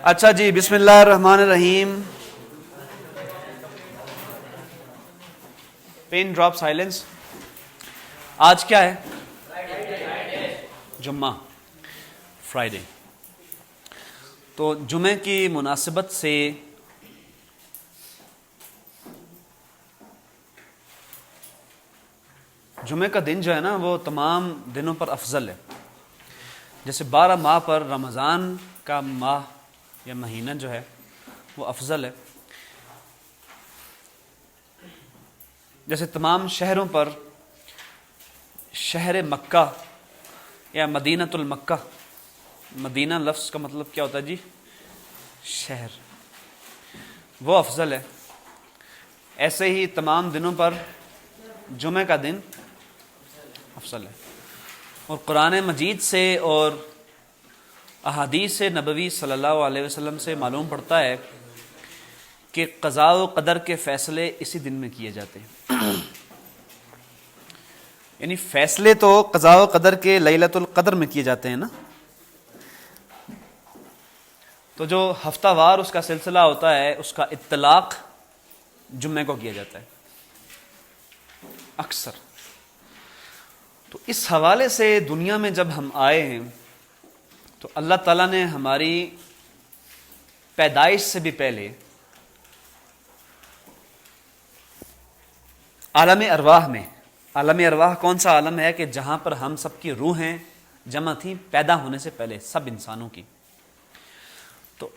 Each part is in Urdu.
اچھا جی، بسم اللہ الرحمن الرحیم. Pin drop silence. آج کیا ہے؟ جمعہ، فرائیڈے. تو جمعے کی مناسبت سے جمعے کا دن جو ہے نا وہ تمام دنوں پر افضل ہے. جیسے 12 ماہ پر رمضان کا ماہ یا مہینہ جو ہے وہ افضل ہے. جیسے تمام شہروں پر شہر مکہ یا مدینۃ المکہ، مدینہ لفظ کا مطلب کیا ہوتا ہے جی؟ شہر، وہ افضل ہے. ایسے ہی تمام دنوں پر جمعہ کا دن افضل ہے. اور قرآن مجید سے اور احادیث نبوی صلی اللہ علیہ وسلم سے معلوم پڑتا ہے کہ قضاء و قدر کے فیصلے اسی دن میں کیے جاتے ہیں. یعنی فیصلے تو قضاء و قدر کے لیلۃ القدر میں کیے جاتے ہیں نا. تو جو ہفتہ وار اس کا سلسلہ ہوتا ہے اس کا اطلاق جمعے کو کیا جاتا ہے اکثر. تو اس حوالے سے دنیا میں جب ہم آئے ہیں تو اللہ تعالیٰ نے ہماری پیدائش سے بھی پہلے عالم ارواح کون سا عالم ہے کہ جہاں پر ہم سب کی روحیں جمع تھیں پیدا ہونے سے پہلے سب انسانوں کی. تو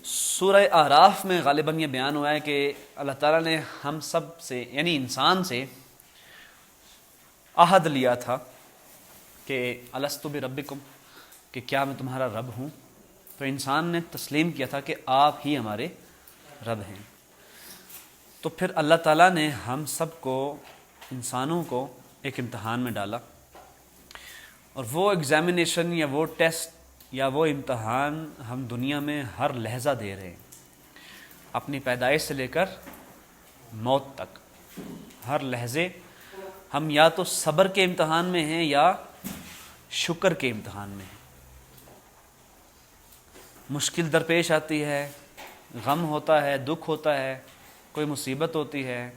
سورہ اعراف میں غالباً یہ بیان ہوا ہے کہ اللہ تعالیٰ نے ہم سب سے یعنی انسان سے عہد لیا تھا کہ الستو بربکم، کہ کیا میں تمہارا رب ہوں؟ تو انسان نے تسلیم کیا تھا کہ آپ ہی ہمارے رب ہیں. تو پھر اللہ تعالیٰ نے ہم سب کو، انسانوں کو ایک امتحان میں ڈالا، اور وہ ایگزامینیشن یا وہ ٹیسٹ یا وہ امتحان ہم دنیا میں ہر لحظہ دے رہے ہیں. اپنی پیدائش سے لے کر موت تک ہر لحظے ہم یا تو صبر کے امتحان میں ہیں یا شکر کے امتحان میں ہیں. مشکل درپیش آتی ہے، غم ہوتا ہے، دکھ ہوتا ہے، کوئی مصیبت ہوتی ہے،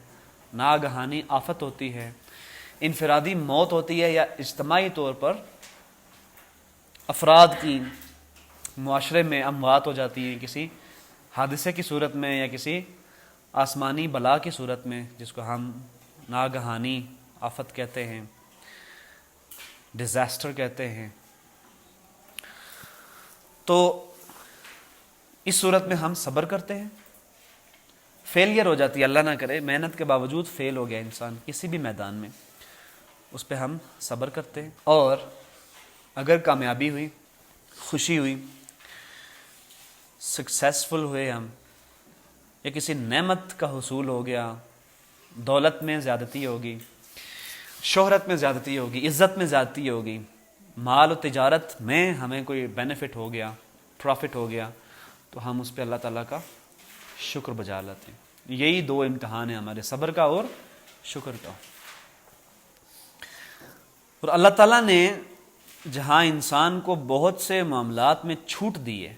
ناگہانی آفت ہوتی ہے، انفرادی موت ہوتی ہے، یا اجتماعی طور پر افراد کی معاشرے میں اموات ہو جاتی ہیں کسی حادثے کی صورت میں یا کسی آسمانی بلا کی صورت میں، جس کو ہم ناگہانی آفت کہتے ہیں، ڈیزاسٹر کہتے ہیں. تو اس صورت میں ہم صبر کرتے ہیں. فیلئر ہو جاتی ہے، اللہ نہ کرے، محنت کے باوجود فیل ہو گیا انسان کسی بھی میدان میں، اس پہ ہم صبر کرتے ہیں. اور اگر کامیابی ہوئی، خوشی ہوئی، سکسیسفل ہوئے ہم، یا کسی نعمت کا حصول ہو گیا، دولت میں زیادتی ہوگی، شہرت میں زیادتی ہوگی، عزت میں زیادتی ہوگی، مال و تجارت میں ہمیں کوئی بینیفٹ ہو گیا، پروفٹ ہو گیا، تو ہم اس پہ اللہ تعالیٰ کا شکر بجا لاتے ہیں. یہی دو امتحان ہیں ہمارے، صبر کا اور شکر کا. اور اللہ تعالیٰ نے جہاں انسان کو بہت سے معاملات میں چھوٹ دی ہے،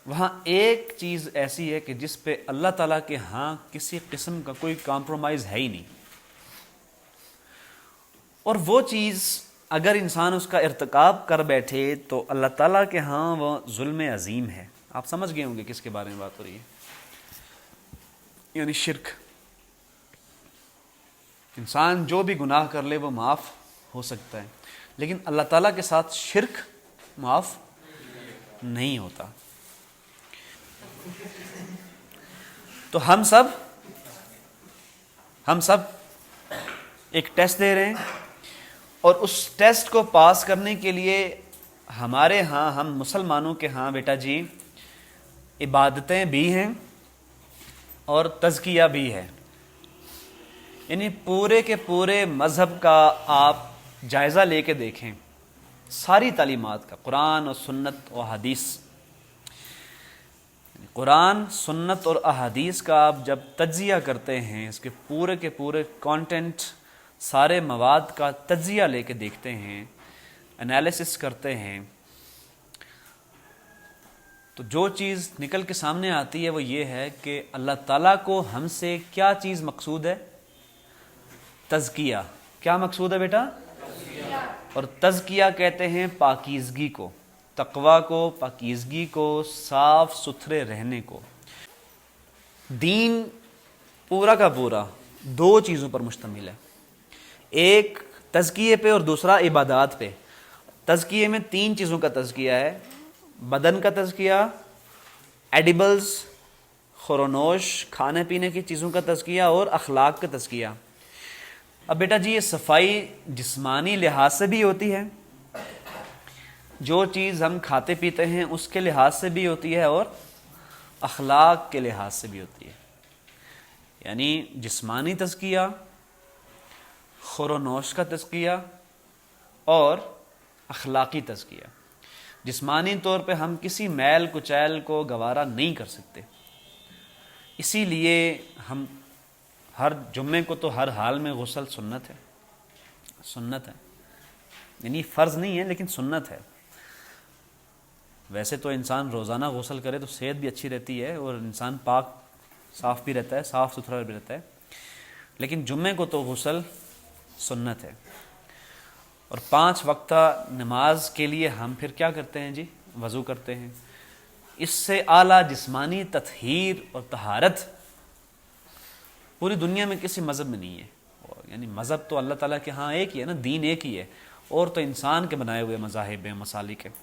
وہاں ایک چیز ایسی ہے کہ جس پہ اللہ تعالیٰ کے ہاں کسی قسم کا کوئی کمپرومائز ہے ہی نہیں. اور وہ چیز اگر انسان اس کا ارتکاب کر بیٹھے تو اللہ تعالیٰ کے ہاں وہ ظلم عظیم ہے. آپ سمجھ گئے ہوں گے کس کے بارے میں بات ہو رہی ہے، یعنی شرک. انسان جو بھی گناہ کر لے وہ معاف ہو سکتا ہے، لیکن اللہ تعالیٰ کے ساتھ شرک معاف نہیں ہوتا. تو ہم سب ایک ٹیسٹ دے رہے ہیں، اور اس ٹیسٹ کو پاس کرنے کے لیے ہمارے ہاں، ہم مسلمانوں کے ہاں بیٹا جی، عبادتیں بھی ہیں اور تزکیہ بھی ہے. یعنی پورے کے پورے مذہب کا آپ جائزہ لے کے دیکھیں، ساری تعلیمات کا، قرآن اور سنت و حدیث، قرآن، سنت اور احادیث کا آپ جب تجزیہ کرتے ہیں، اس کے پورے کانٹینٹ، سارے مواد کا تجزیہ لے کے دیکھتے ہیں، انالیسس کرتے ہیں، تو جو چیز نکل کے سامنے آتی ہے وہ یہ ہے کہ اللہ تعالیٰ کو ہم سے کیا چیز مقصود ہے؟ تزکیہ. کیا مقصود ہے بیٹا؟ اور تزکیہ کہتے ہیں پاکیزگی کو، تقویٰ کو، پاکیزگی کو، صاف ستھرے رہنے کو. دین پورا کا پورا دو چیزوں پر مشتمل ہے، ایک تزکیے پہ اور دوسرا عبادات پہ. تزکیے میں تین چیزوں کا تزکیہ ہے: بدن کا تزکیہ، ایڈیبلز خورونوش کھانے پینے کی چیزوں کا تزکیہ، اور اخلاق کا تزکیہ. اب بیٹا جی یہ صفائی جسمانی لحاظ سے بھی ہوتی ہے، جو چیز ہم کھاتے پیتے ہیں اس کے لحاظ سے بھی ہوتی ہے، اور اخلاق کے لحاظ سے بھی ہوتی ہے. یعنی جسمانی تزکیہ، خورونوش کا تزکیہ، اور اخلاقی تزکیہ. جسمانی طور پہ ہم کسی میل کچیل کو گوارا نہیں کر سکتے، اسی لیے ہم ہر جمعے کو تو ہر حال میں غسل سنت ہے، سنت ہے، یعنی فرض نہیں ہے لیکن سنت ہے. ویسے تو انسان روزانہ غسل کرے تو صحت بھی اچھی رہتی ہے اور انسان پاک صاف بھی رہتا ہے، صاف ستھرا بھی رہتا ہے، لیکن جمعے کو تو غسل سنت ہے. اور 5 وقتہ نماز کے لیے ہم پھر کیا کرتے ہیں جی؟ وضو کرتے ہیں. اس سے اعلیٰ جسمانی تطہیر اور طہارت پوری دنیا میں کسی مذہب میں نہیں ہے. یعنی مذہب تو اللہ تعالیٰ کے ہاں ایک ہی ہے نا، دین ایک ہی ہے، اور تو انسان کے بنائے ہوئے مذاہب ہیں، مسالک ہیں.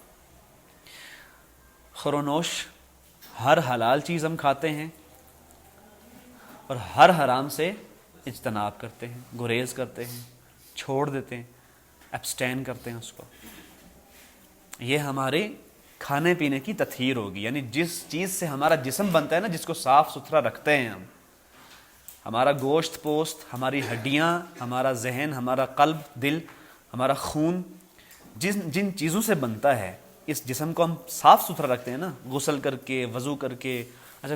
خورونوش، ہر حلال چیز ہم کھاتے ہیں اور ہر حرام سے اجتناب کرتے ہیں، گریز کرتے ہیں، چھوڑ دیتے ہیں، ایبسٹین کرتے ہیں اس کو. یہ ہمارے کھانے پینے کی تطہیر ہوگی. یعنی جس چیز سے ہمارا جسم بنتا ہے نا، جس کو صاف ستھرا رکھتے ہیں ہم، ہمارا گوشت پوست، ہماری ہڈیاں، ہمارا ذہن، ہمارا قلب، دل، ہمارا خون، جن چیزوں سے بنتا ہے، اس جسم کو ہم صاف ستھرا رکھتے ہیں نا، غسل کر کے، وضو کر کے،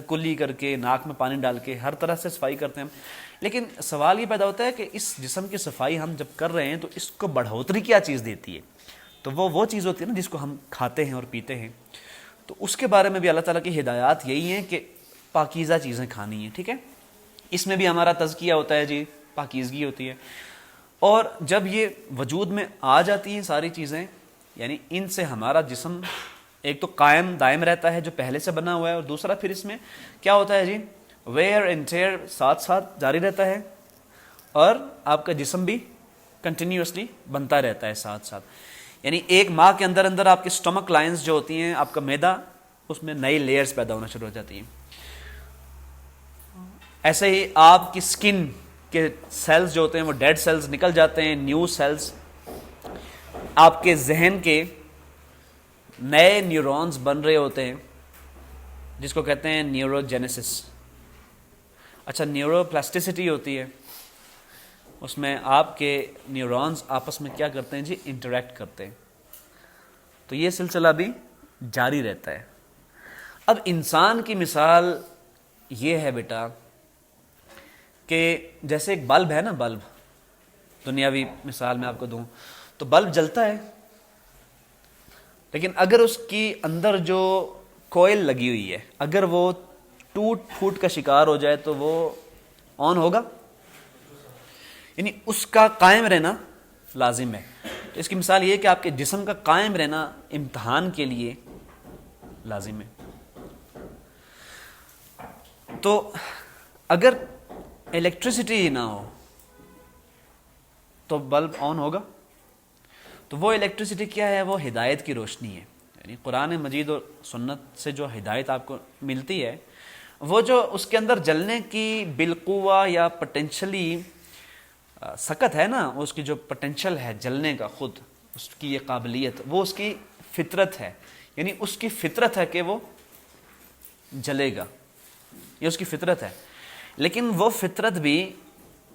کلی کر کے، ناک میں پانی ڈال کے، ہر طرح سے صفائی کرتے ہیں ہم. لیکن سوال یہ پیدا ہوتا ہے کہ اس جسم کی صفائی ہم جب کر رہے ہیں تو اس کو بڑھوتری کیا چیز دیتی ہے؟ تو وہ چیز ہوتی ہے نا جس کو ہم کھاتے ہیں اور پیتے ہیں. تو اس کے بارے میں بھی اللہ تعالیٰ کی ہدایات یہی ہیں کہ پاکیزہ چیزیں کھانی ہیں. ٹھیک ہے، اس میں بھی ہمارا تزکیہ ہوتا ہے جی، پاکیزگی ہوتی ہے. اور جب یہ وجود میں آ جاتی ہیں ساری چیزیں، یعنی ان سے ہمارا جسم ایک تو قائم دائم رہتا ہے جو پہلے سے بنا ہوا ہے، اور دوسرا پھر اس میں کیا ہوتا ہے جی؟ ویئر اینڈ ٹیئر ساتھ ساتھ جاری رہتا ہے، اور آپ کا جسم بھی کنٹینیوسلی بنتا رہتا ہے ساتھ ساتھ. یعنی ایک ماہ کے اندر اندر آپ کی سٹمک لائنز جو ہوتی ہیں، آپ کا معدہ، اس میں نئی لیئرز پیدا ہونا شروع ہو جاتی ہیں. ایسے ہی آپ کی سکن کے سیلز جو ہوتے ہیں وہ ڈیڈ سیلز نکل جاتے ہیں، نیو سیلز. آپ کے ذہن کے نئے نیورونز بن رہے ہوتے ہیں، جس کو کہتے ہیں نیوروجینیسس. اچھا، نیورو پلاسٹیسٹی ہوتی ہے، اس میں آپ کے نیورونز آپس میں کیا کرتے ہیں جی؟ انٹریکٹ کرتے ہیں. تو یہ سلسلہ بھی جاری رہتا ہے. اب انسان کی مثال یہ ہے بیٹا کہ جیسے ایک بلب ہے نا، بلب، دنیاوی مثال میں آپ کو دوں تو بلب جلتا ہے، لیکن اگر اس کی اندر جو کوئل لگی ہوئی ہے اگر وہ ٹوٹ پھوٹ کا شکار ہو جائے تو وہ آن ہوگا؟ یعنی اس کا قائم رہنا لازم ہے. تو اس کی مثال یہ ہے کہ آپ کے جسم کا قائم رہنا امتحان کے لیے لازم ہے. تو اگر الیکٹریسٹی نہ ہو تو بلب آن ہوگا؟ تو وہ الیکٹریسٹی کیا ہے؟ وہ ہدایت کی روشنی ہے. یعنی قرآن مجید اور سنت سے جو ہدایت آپ کو ملتی ہے، وہ جو اس کے اندر جلنے کی بالقوہ یا پوٹینشلی سکت ہے نا، اس کی جو پوٹینشل ہے جلنے کا، خود اس کی یہ قابلیت، وہ اس کی فطرت ہے. یعنی اس کی فطرت ہے کہ وہ جلے گا، یہ اس کی فطرت ہے. لیکن وہ فطرت بھی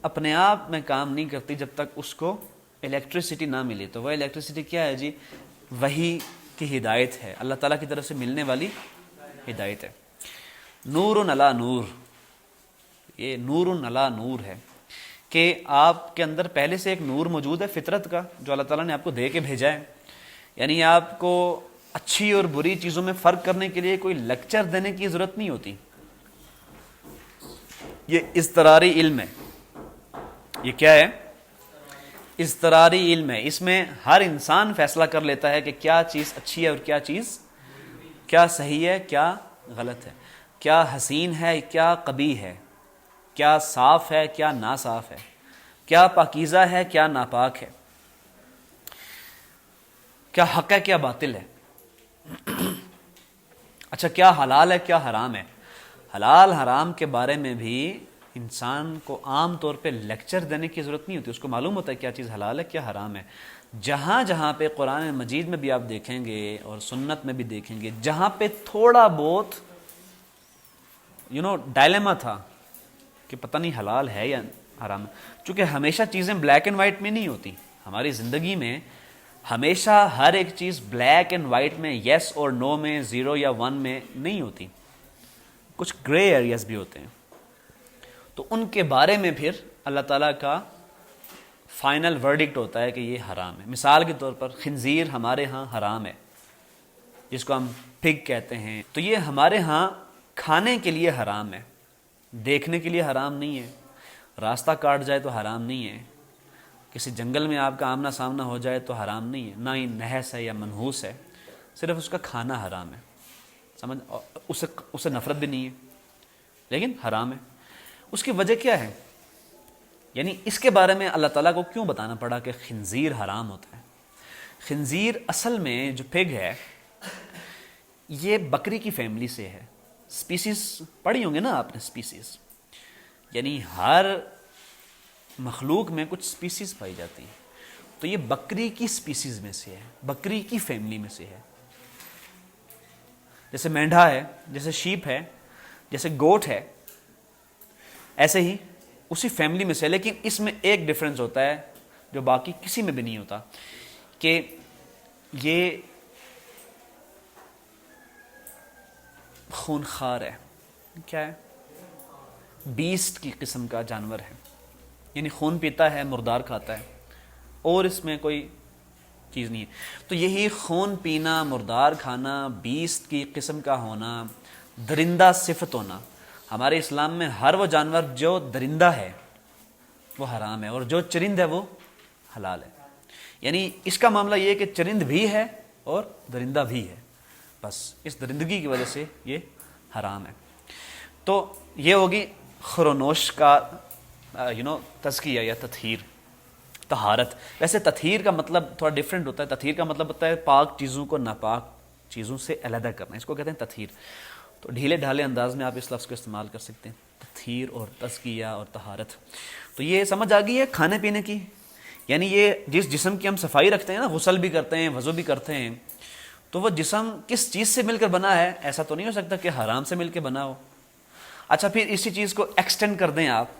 اپنے آپ میں کام نہیں کرتی جب تک اس کو الیکٹریسٹی نہ ملے. تو وہ الیکٹریسٹی کیا ہے جی؟ وحی کی ہدایت ہے، اللہ تعالیٰ کی طرف سے ملنے والی ہدایت ہے. نور علی نور، یہ نور علی نور ہے کہ آپ کے اندر پہلے سے ایک نور موجود ہے فطرت کا، جو اللہ تعالیٰ نے آپ کو دے کے بھیجا ہے. یعنی آپ کو اچھی اور بری چیزوں میں فرق کرنے کے لیے کوئی لیکچر دینے کی ضرورت نہیں ہوتی. یہ اضطراری علم ہے. یہ کیا ہے؟ اضطراری علم ہے. اس میں ہر انسان فیصلہ کر لیتا ہے کہ کیا چیز اچھی ہے اور کیا چیز، کیا صحیح ہے کیا غلط ہے، کیا حسین ہے کیا قبیح ہے، کیا صاف ہے کیا ناصاف ہے، کیا پاکیزہ ہے کیا ناپاک ہے، کیا حق ہے کیا باطل ہے. اچھا، کیا حلال ہے کیا حرام ہے. حلال حرام کے بارے میں بھی انسان کو عام طور پہ لیکچر دینے کی ضرورت نہیں ہوتی. اس کو معلوم ہوتا ہے کیا چیز حلال ہے کیا حرام ہے. جہاں جہاں پہ قرآن مجید میں بھی آپ دیکھیں گے اور سنت میں بھی دیکھیں گے، جہاں پہ تھوڑا بہت ڈائلیما تھا کہ پتہ نہیں حلال ہے یا حرام ہے، چونکہ ہمیشہ چیزیں بلیک اینڈ وائٹ میں نہیں ہوتی. ہماری زندگی میں ہمیشہ ہر ایک چیز بلیک اینڈ وائٹ میں، یس اور نو میں، 0 یا 1 میں نہیں ہوتی. کچھ گرے ایریاز بھی ہوتے ہیں. تو ان کے بارے میں پھر اللہ تعالیٰ کا فائنل ورڈکٹ ہوتا ہے کہ یہ حرام ہے. مثال کے طور پر خنزیر ہمارے ہاں حرام ہے، جس کو ہم پگ کہتے ہیں. تو یہ ہمارے ہاں کھانے کے لیے حرام ہے، دیکھنے کے لیے حرام نہیں ہے. راستہ کاٹ جائے تو حرام نہیں ہے، کسی جنگل میں آپ کا آمنا سامنا ہو جائے تو حرام نہیں ہے، نہ ہی نحس ہے یا منحوس ہے. صرف اس کا کھانا حرام ہے. سمجھ، اسے نفرت بھی نہیں ہے لیکن حرام ہے. اس کی وجہ کیا ہے؟ یعنی اس کے بارے میں اللہ تعالیٰ کو کیوں بتانا پڑا کہ خنزیر حرام ہوتا ہے؟ خنزیر اصل میں جو پگ ہے یہ بکری کی فیملی سے ہے. سپیسیز پڑھی ہوں گے نا آپ نے، سپیسیز یعنی ہر مخلوق میں کچھ سپیسیز پائی جاتی ہیں. تو یہ بکری کی سپیسیز میں سے ہے، بکری کی فیملی میں سے ہے. جیسے مینڈھا ہے، جیسے شیپ ہے، جیسے گوٹ ہے، ایسے ہی اسی فیملی میں سے. لیکن اس میں ایک ڈفرنس ہوتا ہے جو باقی کسی میں بھی نہیں ہوتا، کہ یہ خونخوار ہے. کیا ہے؟ بیسٹ کی قسم کا جانور ہے، یعنی خون پیتا ہے، مردار کھاتا ہے، اور اس میں کوئی چیز نہیں ہے. تو یہی خون پینا، مردار کھانا، بیسٹ کی قسم کا ہونا، درندہ صفت ہونا، ہمارے اسلام میں ہر وہ جانور جو درندہ ہے وہ حرام ہے، اور جو چرند ہے وہ حلال ہے. یعنی اس کا معاملہ یہ ہے کہ چرند بھی ہے اور درندہ بھی ہے، بس اس درندگی کی وجہ سے یہ حرام ہے. تو یہ ہوگی خرونوش کا تزکیہ یا تطہیر، طہارت. ویسے تطہیر کا مطلب تھوڑا ڈیفرنٹ ہوتا ہے. تطہیر کا مطلب ہوتا ہے پاک چیزوں کو ناپاک چیزوں سے علیحدہ کرنا، اس کو کہتے ہیں تطہیر. تو ڈھیلے ڈھالے انداز میں آپ اس لفظ کو استعمال کر سکتے ہیں، تطہیر اور تزکیہ اور طہارت. تو یہ سمجھ آ گئی ہے کھانے پینے کی. یعنی یہ جس جسم کی ہم صفائی رکھتے ہیں نا، غسل بھی کرتے ہیں، وضو بھی کرتے ہیں، تو وہ جسم کس چیز سے مل کر بنا ہے؟ ایسا تو نہیں ہو سکتا کہ حرام سے مل کے بنا ہو. اچھا، پھر اسی چیز کو ایکسٹینڈ کر دیں آپ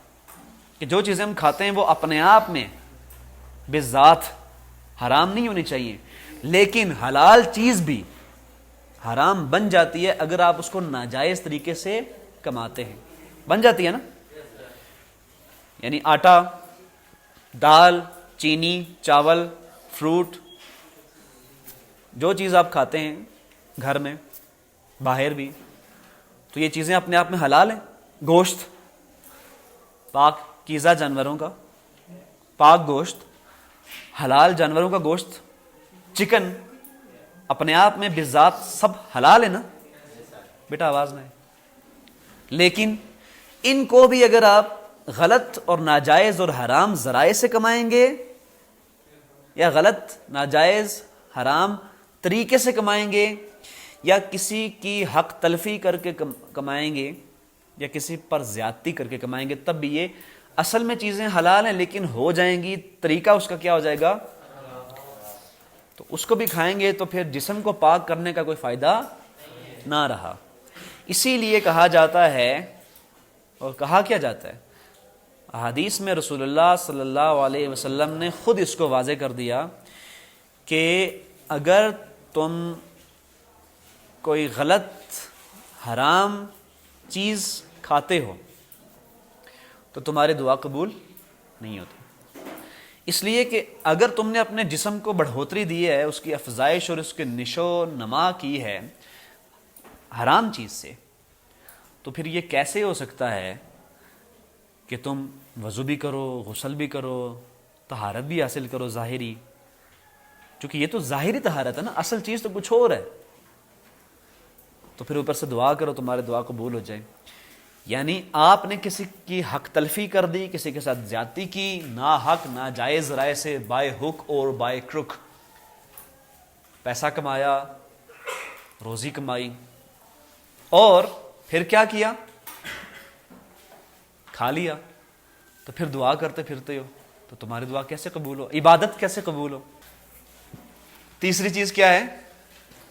کہ جو چیزیں ہم کھاتے ہیں وہ اپنے آپ میں بذات حرام نہیں ہونی چاہیے، لیکن حلال چیز بھی حرام بن جاتی ہے اگر آپ اس کو ناجائز طریقے سے کماتے ہیں. بن جاتی ہے نا. یعنی آٹا، دال، چینی، چاول، فروٹ، جو چیز آپ کھاتے ہیں گھر میں باہر بھی، تو یہ چیزیں اپنے آپ میں حلال ہیں. گوشت، پاکیزہ جانوروں کا پاک گوشت، حلال جانوروں کا گوشت، چکن اپنے آپ میں بذات سب حلال ہے نا. بیٹا آواز نہ ہے. لیکن ان کو بھی اگر آپ غلط اور ناجائز اور حرام ذرائع سے کمائیں گے، یا غلط ناجائز حرام طریقے سے کمائیں گے، یا کسی کی حق تلفی کر کے کمائیں گے، یا کسی پر زیادتی کر کے کمائیں گے، تب بھی یہ اصل میں چیزیں حلال ہیں لیکن ہو جائیں گی، طریقہ اس کا کیا ہو جائے گا. تو اس کو بھی کھائیں گے تو پھر جسم کو پاک کرنے کا کوئی فائدہ نہ رہا. اسی لیے کہا جاتا ہے، اور کہا کیا جاتا ہے احادیث میں، رسول اللہ صلی اللہ علیہ وسلم نے خود اس کو واضح کر دیا کہ اگر تم کوئی غلط حرام چیز کھاتے ہو تو تمہاری دعا قبول نہیں ہوتی. اس لیے کہ اگر تم نے اپنے جسم کو بڑھوتری دی ہے، اس کی افزائش اور اس کے نشو نما کی ہے حرام چیز سے، تو پھر یہ کیسے ہو سکتا ہے کہ تم وضو بھی کرو، غسل بھی کرو، طہارت بھی حاصل کرو ظاہری؟ چونکہ یہ تو ظاہری طہارت ہے نا، اصل چیز تو کچھ اور ہے. تو پھر اوپر سے دعا کرو تمہارے دعا قبول ہو جائے. یعنی آپ نے کسی کی حق تلفی کر دی، کسی کے ساتھ زیادتی کی، ناحق ناجائز رائے سے، بائے ہک اور بائے کرک پیسہ کمایا، روزی کمائی، اور پھر کیا کیا؟ کھا لیا. تو پھر دعا کرتے پھرتے ہو، تو تمہاری دعا کیسے قبول ہو؟ عبادت کیسے قبول ہو؟ تیسری چیز کیا ہے؟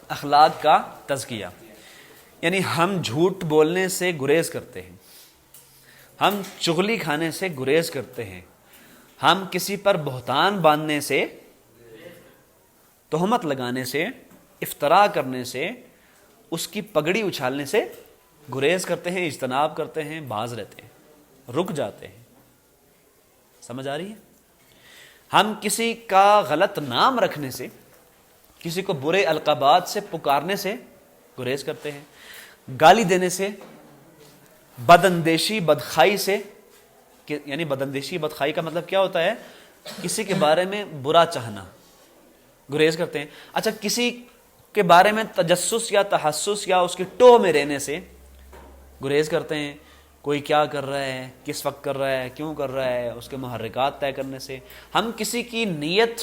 اخلاق کا تزکیہ. یعنی ہم جھوٹ بولنے سے گریز کرتے ہیں، ہم چغلی کھانے سے گریز کرتے ہیں، ہم کسی پر بہتان باندھنے سے، تہمت لگانے سے، افتراء کرنے سے، اس کی پگڑی اچھالنے سے گریز کرتے ہیں، اجتناب کرتے ہیں، باز رہتے ہیں، رک جاتے ہیں. سمجھ آ رہی ہے؟ ہم کسی کا غلط نام رکھنے سے، کسی کو برے القابات سے پکارنے سے گریز کرتے ہیں، گالی دینے سے، بداندیشی بدخائی سے. یعنی بداندیشی بدخائی کا مطلب کیا ہوتا ہے؟ کسی کے بارے میں برا چاہنا، گریز کرتے ہیں. اچھا، کسی کے بارے میں تجسس یا تحسس یا اس کی ٹوہ میں رہنے سے گریز کرتے ہیں. کوئی کیا کر رہا ہے، کس وقت کر رہا ہے، کیوں کر رہا ہے، اس کے محرکات طے کرنے سے. ہم کسی کی نیت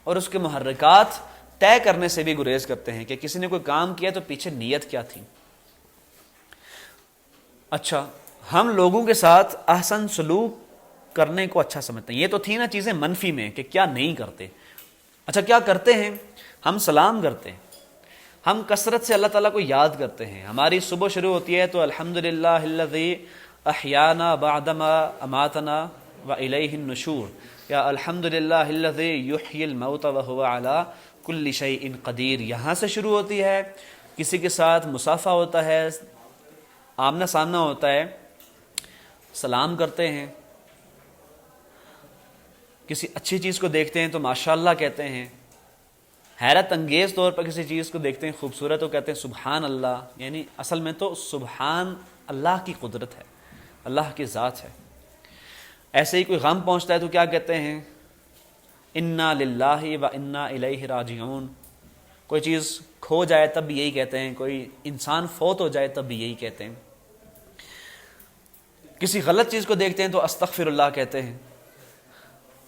اور اس کے محرکات طے کرنے سے بھی گریز کرتے ہیں کہ کسی نے کوئی کام کیا تو پیچھے نیت کیا تھی. اچھا، ہم لوگوں کے ساتھ احسن سلوک کرنے کو اچھا سمجھتے ہیں. یہ تو تھی نا چیزیں منفی میں کہ کیا نہیں کرتے. اچھا، کیا کرتے ہیں؟ ہم سلام کرتے ہیں، ہم کثرت سے اللہ تعالیٰ کو یاد کرتے ہیں. ہماری صبح شروع ہوتی ہے تو الحمدللہ الذی احیانا بعدما اماتنا والیہ النشور، یا الحمدللہ الذی یحیی الموت وہو علی کل شیء قدیر. یہاں سے شروع ہوتی ہے. کسی کے ساتھ مصافحہ ہوتا ہے، آمنا سامنا ہوتا ہے، سلام کرتے ہیں. کسی اچھی چیز کو دیکھتے ہیں تو ماشاءاللہ کہتے ہیں. حیرت انگیز طور پر کسی چیز کو دیکھتے ہیں خوبصورت تو کہتے ہیں سبحان اللہ. یعنی اصل میں تو سبحان اللہ کی قدرت ہے، اللہ کی ذات ہے. ایسے ہی کوئی غم پہنچتا ہے تو کیا کہتے ہیں؟ انا للہ و انا الیہ راجعون. کوئی چیز کھو جائے تب بھی یہی کہتے ہیں، کوئی انسان فوت ہو جائے تب بھی یہی کہتے ہیں. کسی غلط چیز کو دیکھتے ہیں تو استغفر اللہ کہتے ہیں.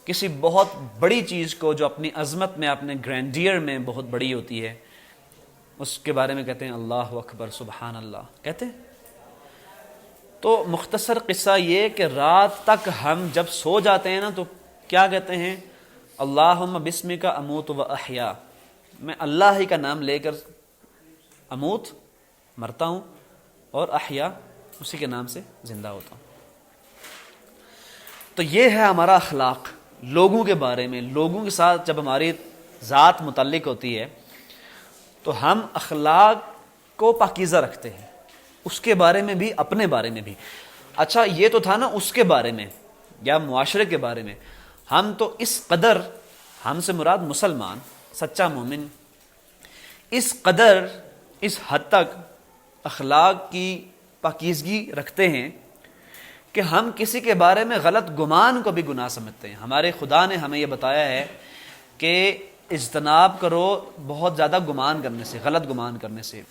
کسی بہت بڑی چیز کو جو اپنی عظمت میں، اپنے گرینڈیئر میں بہت بڑی ہوتی ہے، اس کے بارے میں کہتے ہیں اللہ اکبر سبحان اللہ کہتے ہیں. تو مختصر قصہ یہ کہ رات تک ہم جب سو جاتے ہیں نا تو کیا کہتے ہیں؟ اللہم بسمک اموت و احیا. میں اللہ ہی کا نام لے کر اموت مرتا ہوں، اور احیا اسی کے نام سے زندہ ہوتا ہوں. تو یہ ہے ہمارا اخلاق لوگوں کے بارے میں. لوگوں کے ساتھ جب ہماری ذات متعلق ہوتی ہے تو ہم اخلاق کو پاکیزہ رکھتے ہیں، اس کے بارے میں بھی، اپنے بارے میں بھی. اچھا، یہ تو تھا نا اس کے بارے میں یا معاشرے کے بارے میں. ہم تو اس قدر، ہم سے مراد مسلمان سچا مومن، اس قدر، اس حد تک اخلاق کی پاکیزگی رکھتے ہیں کہ ہم کسی کے بارے میں غلط گمان کو بھی گناہ سمجھتے ہیں. ہمارے خدا نے ہمیں یہ بتایا ہے کہ اجتناب کرو بہت زیادہ گمان کرنے سے، غلط گمان کرنے سے.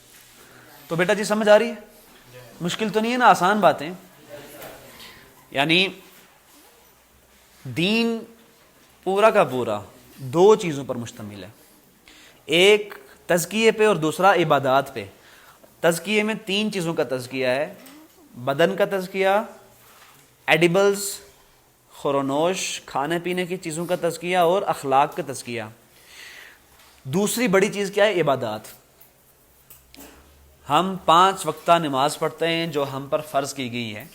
تو بیٹا جی سمجھ آ رہی ہے؟ مشکل تو نہیں ہے نا، آسان باتیں. یعنی دین پورا کا پورا دو چیزوں پر مشتمل ہے، ایک تزکیے پہ اور دوسرا عبادات پہ. تزکیے میں تین چیزوں کا تزکیہ ہے: بدن کا تزکیہ، ایڈیبلز خورونوش کھانے پینے کی چیزوں کا تزکیہ، اور اخلاق کا تزکیہ. دوسری بڑی چیز کیا ہے؟ عبادات. ہم 5 وقتہ نماز پڑھتے ہیں جو ہم پر فرض کی گئی ہے،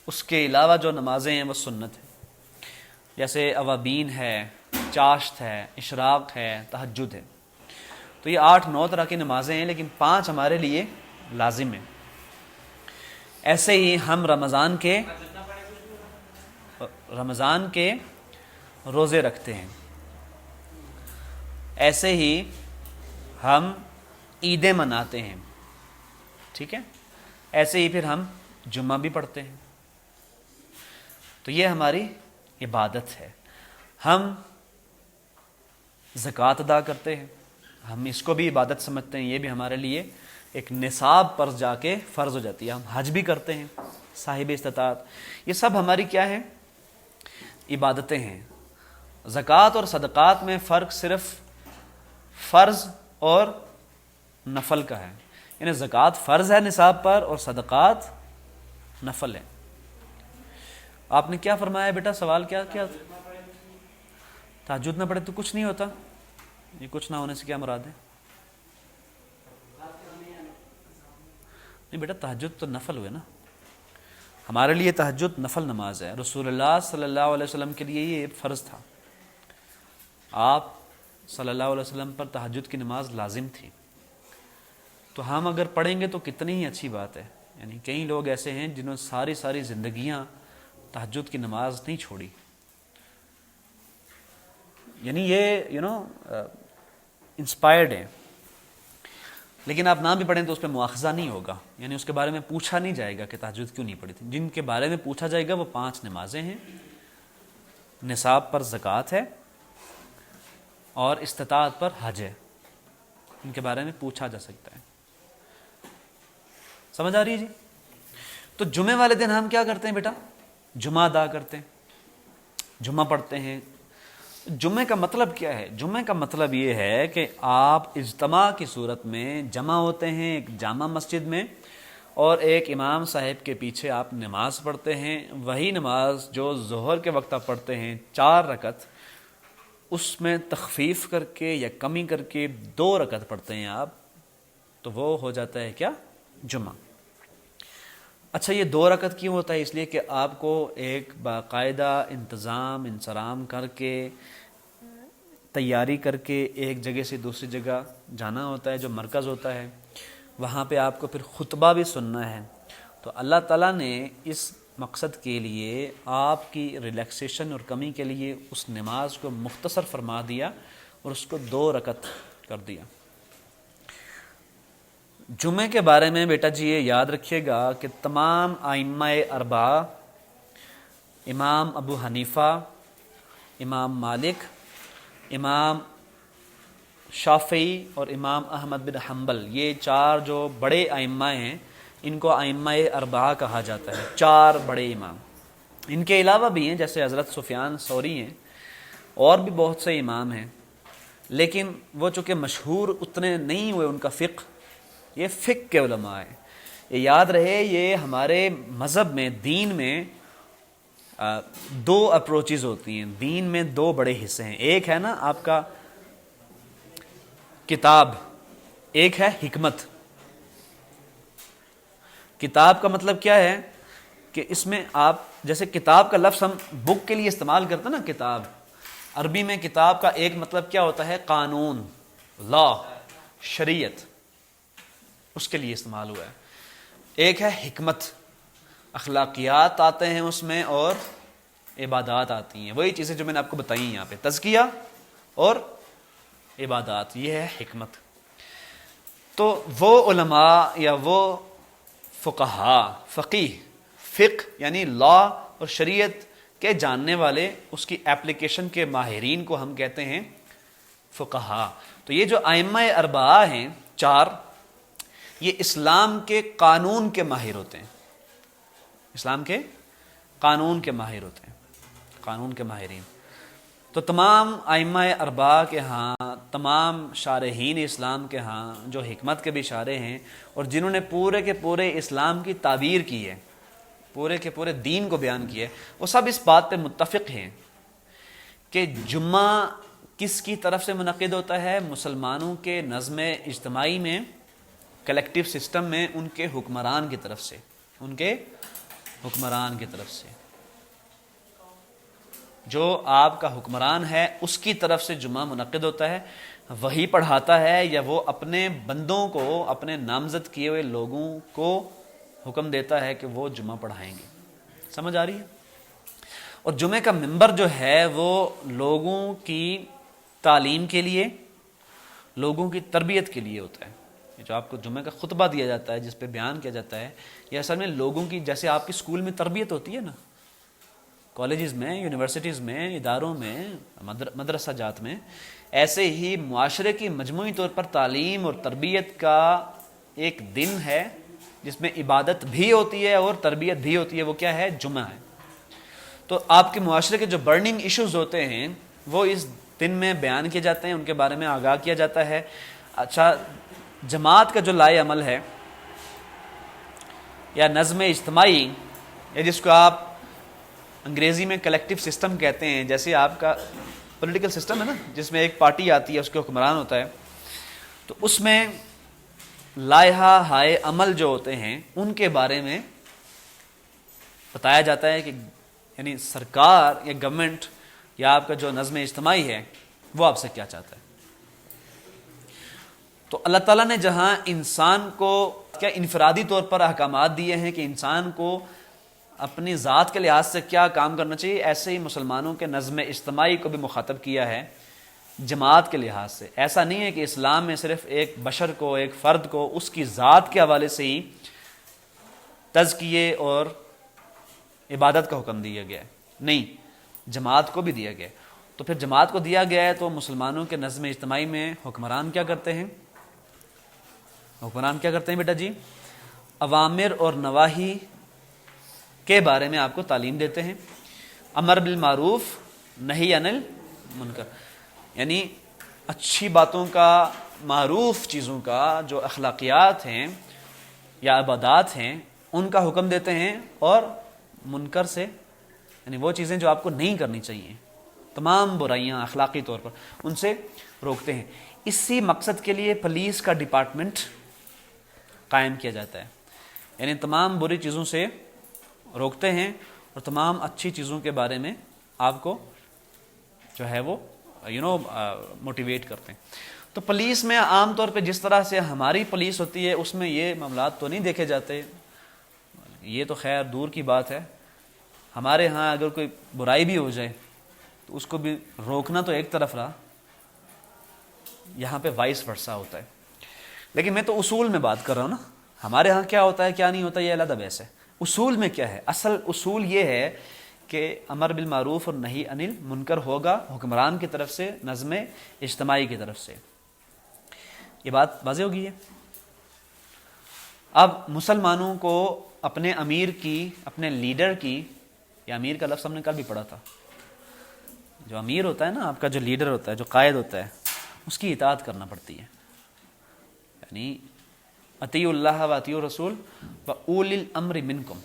اس کے علاوہ جو نمازیں ہیں وہ سنت ہیں. جیسے اوابین ہے، چاشت ہے، اشراق ہے، تہجد ہے. تو یہ 8-9 طرح کی نمازیں ہیں، لیکن 5 ہمارے لیے لازم ہیں. ایسے ہی ہم رمضان کے روزے رکھتے ہیں، ایسے ہی ہم عیدیں مناتے ہیں، ٹھیک ہے، ایسے ہی پھر ہم جمعہ بھی پڑھتے ہیں. تو یہ ہماری عبادت ہے. ہم زکوٰۃ ادا کرتے ہیں، ہم اس کو بھی عبادت سمجھتے ہیں، یہ بھی ہمارے لیے ایک نصاب پر جا کے فرض ہو جاتی ہے. ہم حج بھی کرتے ہیں صاحب استطاعت. یہ سب ہماری کیا ہے؟ عبادتیں ہیں. زکوٰۃ اور صدقات میں فرق صرف فرض اور نفل کا ہے. یعنی زکوٰۃ فرض ہے نصاب پر اور صدقات نفل ہے. آپ نے کیا فرمایا بیٹا؟ سوال کیا تہجد نہ پڑھے تو کچھ نہیں ہوتا؟ یہ کچھ نہ ہونے سے کیا مراد ہے؟ نہیں بیٹا، تہجد تو نفل ہوئے نا. ہمارے لیے تہجد نفل نماز ہے. رسول اللہ صلی اللہ علیہ وسلم کے لیے یہ فرض تھا. آپ صلی اللہ علیہ وسلم پر تہجد کی نماز لازم تھی. تو ہم اگر پڑھیں گے تو کتنی ہی اچھی بات ہے. یعنی کئی لوگ ایسے ہیں جنہوں نے ساری زندگیاں تہجد کی نماز نہیں چھوڑی. یعنی یہ انسپائرڈ ہے. لیکن آپ نہ بھی پڑھیں تو اس پہ مواخذہ نہیں ہوگا. یعنی اس کے بارے میں پوچھا نہیں جائے گا کہ تہجد کیوں نہیں پڑھی تھی. جن کے بارے میں پوچھا جائے گا وہ 5 نمازیں ہیں، نصاب پر زکوٰۃ ہے اور استطاعت پر حج ہے. ان کے بارے میں پوچھا جا سکتا ہے. سمجھ آ رہی ہے جی؟ تو جمعے والے دن ہم کیا کرتے ہیں بیٹا؟ جمعہ ادا کرتے ہیں، جمعہ پڑھتے ہیں. جمعے کا مطلب کیا ہے؟ جمعے کا مطلب یہ ہے کہ آپ اجتماع کی صورت میں جمع ہوتے ہیں ایک جامع مسجد میں، اور ایک امام صاحب کے پیچھے آپ نماز پڑھتے ہیں. وہی نماز جو ظہر کے وقت آپ پڑھتے ہیں 4 رکعت، اس میں تخفیف کر کے یا کمی کر کے 2 رکعت پڑھتے ہیں آپ، تو وہ ہو جاتا ہے کیا؟ جمعہ. اچھا، یہ 2 رکعت کیوں ہوتا ہے؟ اس لیے کہ آپ کو ایک باقاعدہ انتظام انصرام کر کے تیاری کر کے ایک جگہ سے دوسری جگہ جانا ہوتا ہے جو مرکز ہوتا ہے. وہاں پہ آپ کو پھر خطبہ بھی سننا ہے. تو اللہ تعالیٰ نے اس مقصد کے لیے آپ کی ریلیکسیشن اور کمی کے لیے اس نماز کو مختصر فرما دیا اور اس کو 2 رکعت کر دیا. جمعے کے بارے میں بیٹا جی یہ یاد رکھیے گا کہ تمام ائمہ اربعہ، امام ابو حنیفہ، امام مالک، امام شافعی اور امام احمد بن حنبل، یہ 4 جو بڑے ائمہ ہیں ان کو ائمہ اربعہ کہا جاتا ہے. 4 بڑے امام. ان کے علاوہ بھی ہیں جیسے حضرت سفیان ثوری ہیں، اور بھی بہت سے امام ہیں، لیکن وہ چونکہ مشہور اتنے نہیں ہوئے ان کا فقہ. یہ فقہ کے علماء ہیں. یہ یاد رہے، یہ ہمارے مذہب میں، دین میں 2 اپروچز ہوتی ہیں. دین میں 2 بڑے حصے ہیں. ایک ہے نا آپ کا کتاب، ایک ہے حکمت. کتاب کا مطلب کیا ہے کہ اس میں آپ جیسے کتاب کا لفظ ہم بک کے لیے استعمال کرتے ہیں نا، کتاب. عربی میں کتاب کا ایک مطلب کیا ہوتا ہے؟ قانون، لا، شریعت، اس کے لیے استعمال ہوا ہے. ایک ہے حکمت، اخلاقیات آتے ہیں اس میں اور عبادات آتی ہیں. وہی چیزیں جو میں نے آپ کو بتائی یہاں پہ، تزکیہ اور عبادات، یہ ہے حکمت. تو وہ علماء یا وہ فقہا، فقیہ، فقہ یعنی لا اور شریعت کے جاننے والے، اس کی اپلیکیشن کے ماہرین کو ہم کہتے ہیں فقہا. تو یہ جو ائمہ اربعہ ہیں 4، یہ اسلام کے قانون کے ماہر ہوتے ہیں. اسلام کے قانون کے ماہر ہوتے ہیں، قانون کے ماہرین. تو تمام ائمہ اربعہ کے ہاں، تمام شارحین اسلام کے ہاں جو حکمت کے بھی شارح ہیں اور جنہوں نے پورے کے پورے اسلام کی تعبیر کی ہے، پورے کے پورے دین کو بیان کیا ہے، وہ سب اس بات پہ متفق ہیں کہ جمعہ کس کی طرف سے منعقد ہوتا ہے؟ مسلمانوں کے نظم اجتماعی میں، کلیکٹیو سسٹم میں، ان کے حکمران کی طرف سے، ان کے حکمران کی طرف سے. جو آپ کا حکمران ہے اس کی طرف سے جمعہ منعقد ہوتا ہے. وہی پڑھاتا ہے یا وہ اپنے بندوں کو، اپنے نامزد کیے ہوئے لوگوں کو حکم دیتا ہے کہ وہ جمعہ پڑھائیں گے. سمجھ آ رہی ہے؟ اور جمعے کا منبر جو ہے وہ لوگوں کی تعلیم کے لیے، لوگوں کی تربیت کے لیے ہوتا ہے. یہ جو آپ کو جمعے کا خطبہ دیا جاتا ہے جس پہ بیان کیا جاتا ہے، یہ اصل میں لوگوں کی، جیسے آپ کی اسکول میں تربیت ہوتی ہے نا، کالجز میں، یونیورسٹیز میں، اداروں میں، مدرسہ جات میں، ایسے ہی معاشرے کی مجموعی طور پر تعلیم اور تربیت کا ایک دن ہے جس میں عبادت بھی ہوتی ہے اور تربیت بھی ہوتی ہے. وہ کیا ہے؟ جمعہ ہے. تو آپ کے معاشرے کے جو برننگ ایشوز ہوتے ہیں وہ اس دن میں بیان کیے جاتے ہیں، ان کے بارے میں آگاہ کیا جاتا ہے. اچھا، جماعت کا جو لائے عمل ہے یا نظم اجتماعی، یا جس کو آپ انگریزی میں کلیکٹیو سسٹم کہتے ہیں، جیسے آپ کا پولیٹیکل سسٹم ہے نا جس میں ایک پارٹی آتی ہے، اس کے حکمران ہوتا ہے، تو اس میں لائحہ ہائے عمل جو ہوتے ہیں ان کے بارے میں بتایا جاتا ہے کہ یعنی سرکار یا گورنمنٹ یا آپ کا جو نظم اجتماعی ہے وہ آپ سے کیا چاہتا ہے. تو اللہ تعالیٰ نے جہاں انسان کو کیا انفرادی طور پر احکامات دیے ہیں کہ انسان کو اپنی ذات کے لحاظ سے کیا کام کرنا چاہیے، ایسے ہی مسلمانوں کے نظم اجتماعی کو بھی مخاطب کیا ہے جماعت کے لحاظ سے. ایسا نہیں ہے کہ اسلام میں صرف ایک بشر کو، ایک فرد کو اس کی ذات کے حوالے سے ہی تزکیے اور عبادت کا حکم دیا گیا ہے، نہیں، جماعت کو بھی دیا گیا ہے. تو پھر جماعت کو دیا گیا ہے تو مسلمانوں کے نظم اجتماعی میں حکمران کیا کرتے ہیں؟ حکمران کیا کرتے ہیں بیٹا جی؟ اوامر اور نواہی کے بارے میں آپ کو تعلیم دیتے ہیں. امر بالمعروف نہی عن المنکر، یعنی اچھی باتوں کا، معروف چیزوں کا، جو اخلاقیات ہیں یا عبادات ہیں ان کا حکم دیتے ہیں، اور منکر سے یعنی وہ چیزیں جو آپ کو نہیں کرنی چاہیے، تمام برائیاں اخلاقی طور پر ان سے روکتے ہیں. اسی مقصد کے لیے پولیس کا ڈپارٹمنٹ قائم کیا جاتا ہے، یعنی تمام بری چیزوں سے روکتے ہیں اور تمام اچھی چیزوں کے بارے میں آپ کو جو ہے وہ موٹیویٹ کرتے ہیں. تو پولیس میں عام طور پہ جس طرح سے ہماری پولیس ہوتی ہے اس میں یہ معاملات تو نہیں دیکھے جاتے، یہ تو خیر دور کی بات ہے. ہمارے ہاں اگر کوئی برائی بھی ہو جائے تو اس کو بھی روکنا تو ایک طرف رہا، یہاں پہ وائس ورثا ہوتا ہے. لیکن میں تو اصول میں بات کر رہا ہوں نا، ہمارے ہاں کیا ہوتا ہے کیا نہیں ہوتا یہ علیحدہ بحث ہے. اصول میں کیا ہے؟ اصل اصول یہ ہے کہ امر بالمعروف اور نہی عن المنکر ہوگا حکمران کی طرف سے، نظم اجتماعی کی طرف سے. یہ بات واضح ہوگی ہے. اب مسلمانوں کو اپنے امیر کی، اپنے لیڈر کی، یا امیر کا لفظ ہم نے کل بھی پڑھا تھا، جو امیر ہوتا ہے نا آپ کا، جو لیڈر ہوتا ہے، جو قائد ہوتا ہے، اس کی اطاعت کرنا پڑتی ہے. یعنی اطیعوا اللہ و اطیعوا الرسول و اولی الامر منکم،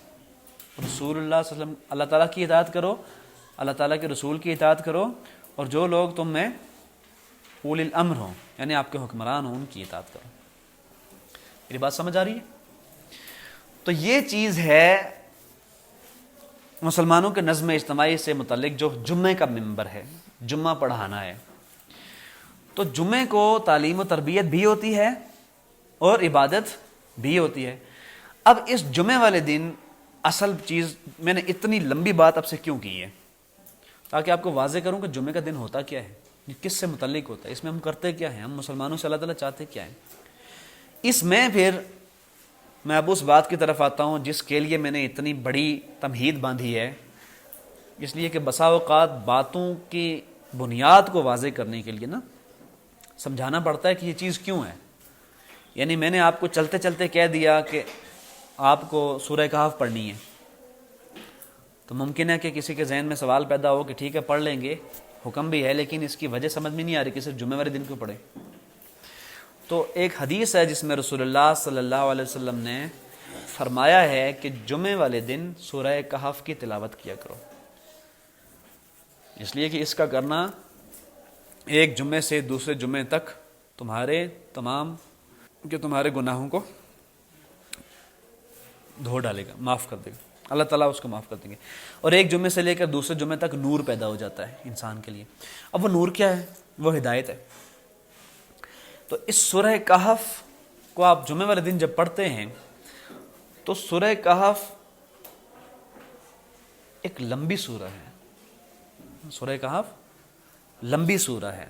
رسول اللہ صلی اللہ علیہ وسلم، اللہ تعالیٰ کی اطاعت کرو، اللہ تعالیٰ کے رسول کی اطاعت کرو، اور جو لوگ تم میں اولی الامر ہوں یعنی آپ کے حکمران ہوں ان کی اطاعت کرو. میری بات سمجھ آ رہی ہے؟ تو یہ چیز ہے مسلمانوں کے نظم اجتماعی سے متعلق جو جمعے کا منبر ہے، جمعہ پڑھانا ہے. تو جمعے کو تعلیم و تربیت بھی ہوتی ہے اور عبادت بھی ہوتی ہے. اب اس جمعے والے دن اصل چیز، میں نے اتنی لمبی بات اب سے کیوں کی ہے؟ تاکہ آپ کو واضح کروں کہ جمعے کا دن ہوتا کیا ہے، کس سے متعلق ہوتا ہے، اس میں ہم کرتے کیا ہیں، ہم مسلمانوں سے اللہ تعالیٰ چاہتے کیا ہیں. اس میں پھر میں اب اس بات کی طرف آتا ہوں جس کے لیے میں نے اتنی بڑی تمہید باندھی ہے، اس لیے کہ بسا اوقات باتوں کی بنیاد کو واضح کرنے کے لیے نا سمجھانا پڑتا ہے کہ یہ چیز کیوں ہے. یعنی میں نے آپ کو چلتے چلتے کہہ دیا کہ آپ کو سورہ کہف پڑھنی ہے، تو ممکن ہے کہ کسی کے ذہن میں سوال پیدا ہو کہ ٹھیک ہے پڑھ لیں گے، حکم بھی ہے، لیکن اس کی وجہ سمجھ میں نہیں آ رہی کہ صرف جمعے والے دن کیوں پڑھیں. تو ایک حدیث ہے جس میں رسول اللہ صلی اللہ علیہ وسلم نے فرمایا ہے کہ جمعے والے دن سورہ کہف کی تلاوت کیا کرو، اس لیے کہ اس کا کرنا ایک جمعے سے دوسرے جمعے تک تمہارے گناہوں کو دھو ڈالے گا، معاف کر دے گا، اللہ تعالیٰ اس کو معاف کر دیں گے. اور ایک جمعے سے لے کر دوسرے جمعے تک نور پیدا ہو جاتا ہے انسان کے لیے. اب وہ نور کیا ہے؟ وہ ہدایت ہے. تو اس سورہ کہف کو آپ جمعے والے دن جب پڑھتے ہیں تو سورہ کہف ایک لمبی سورہ ہے، سورہ کہف لمبی سورہ ہے،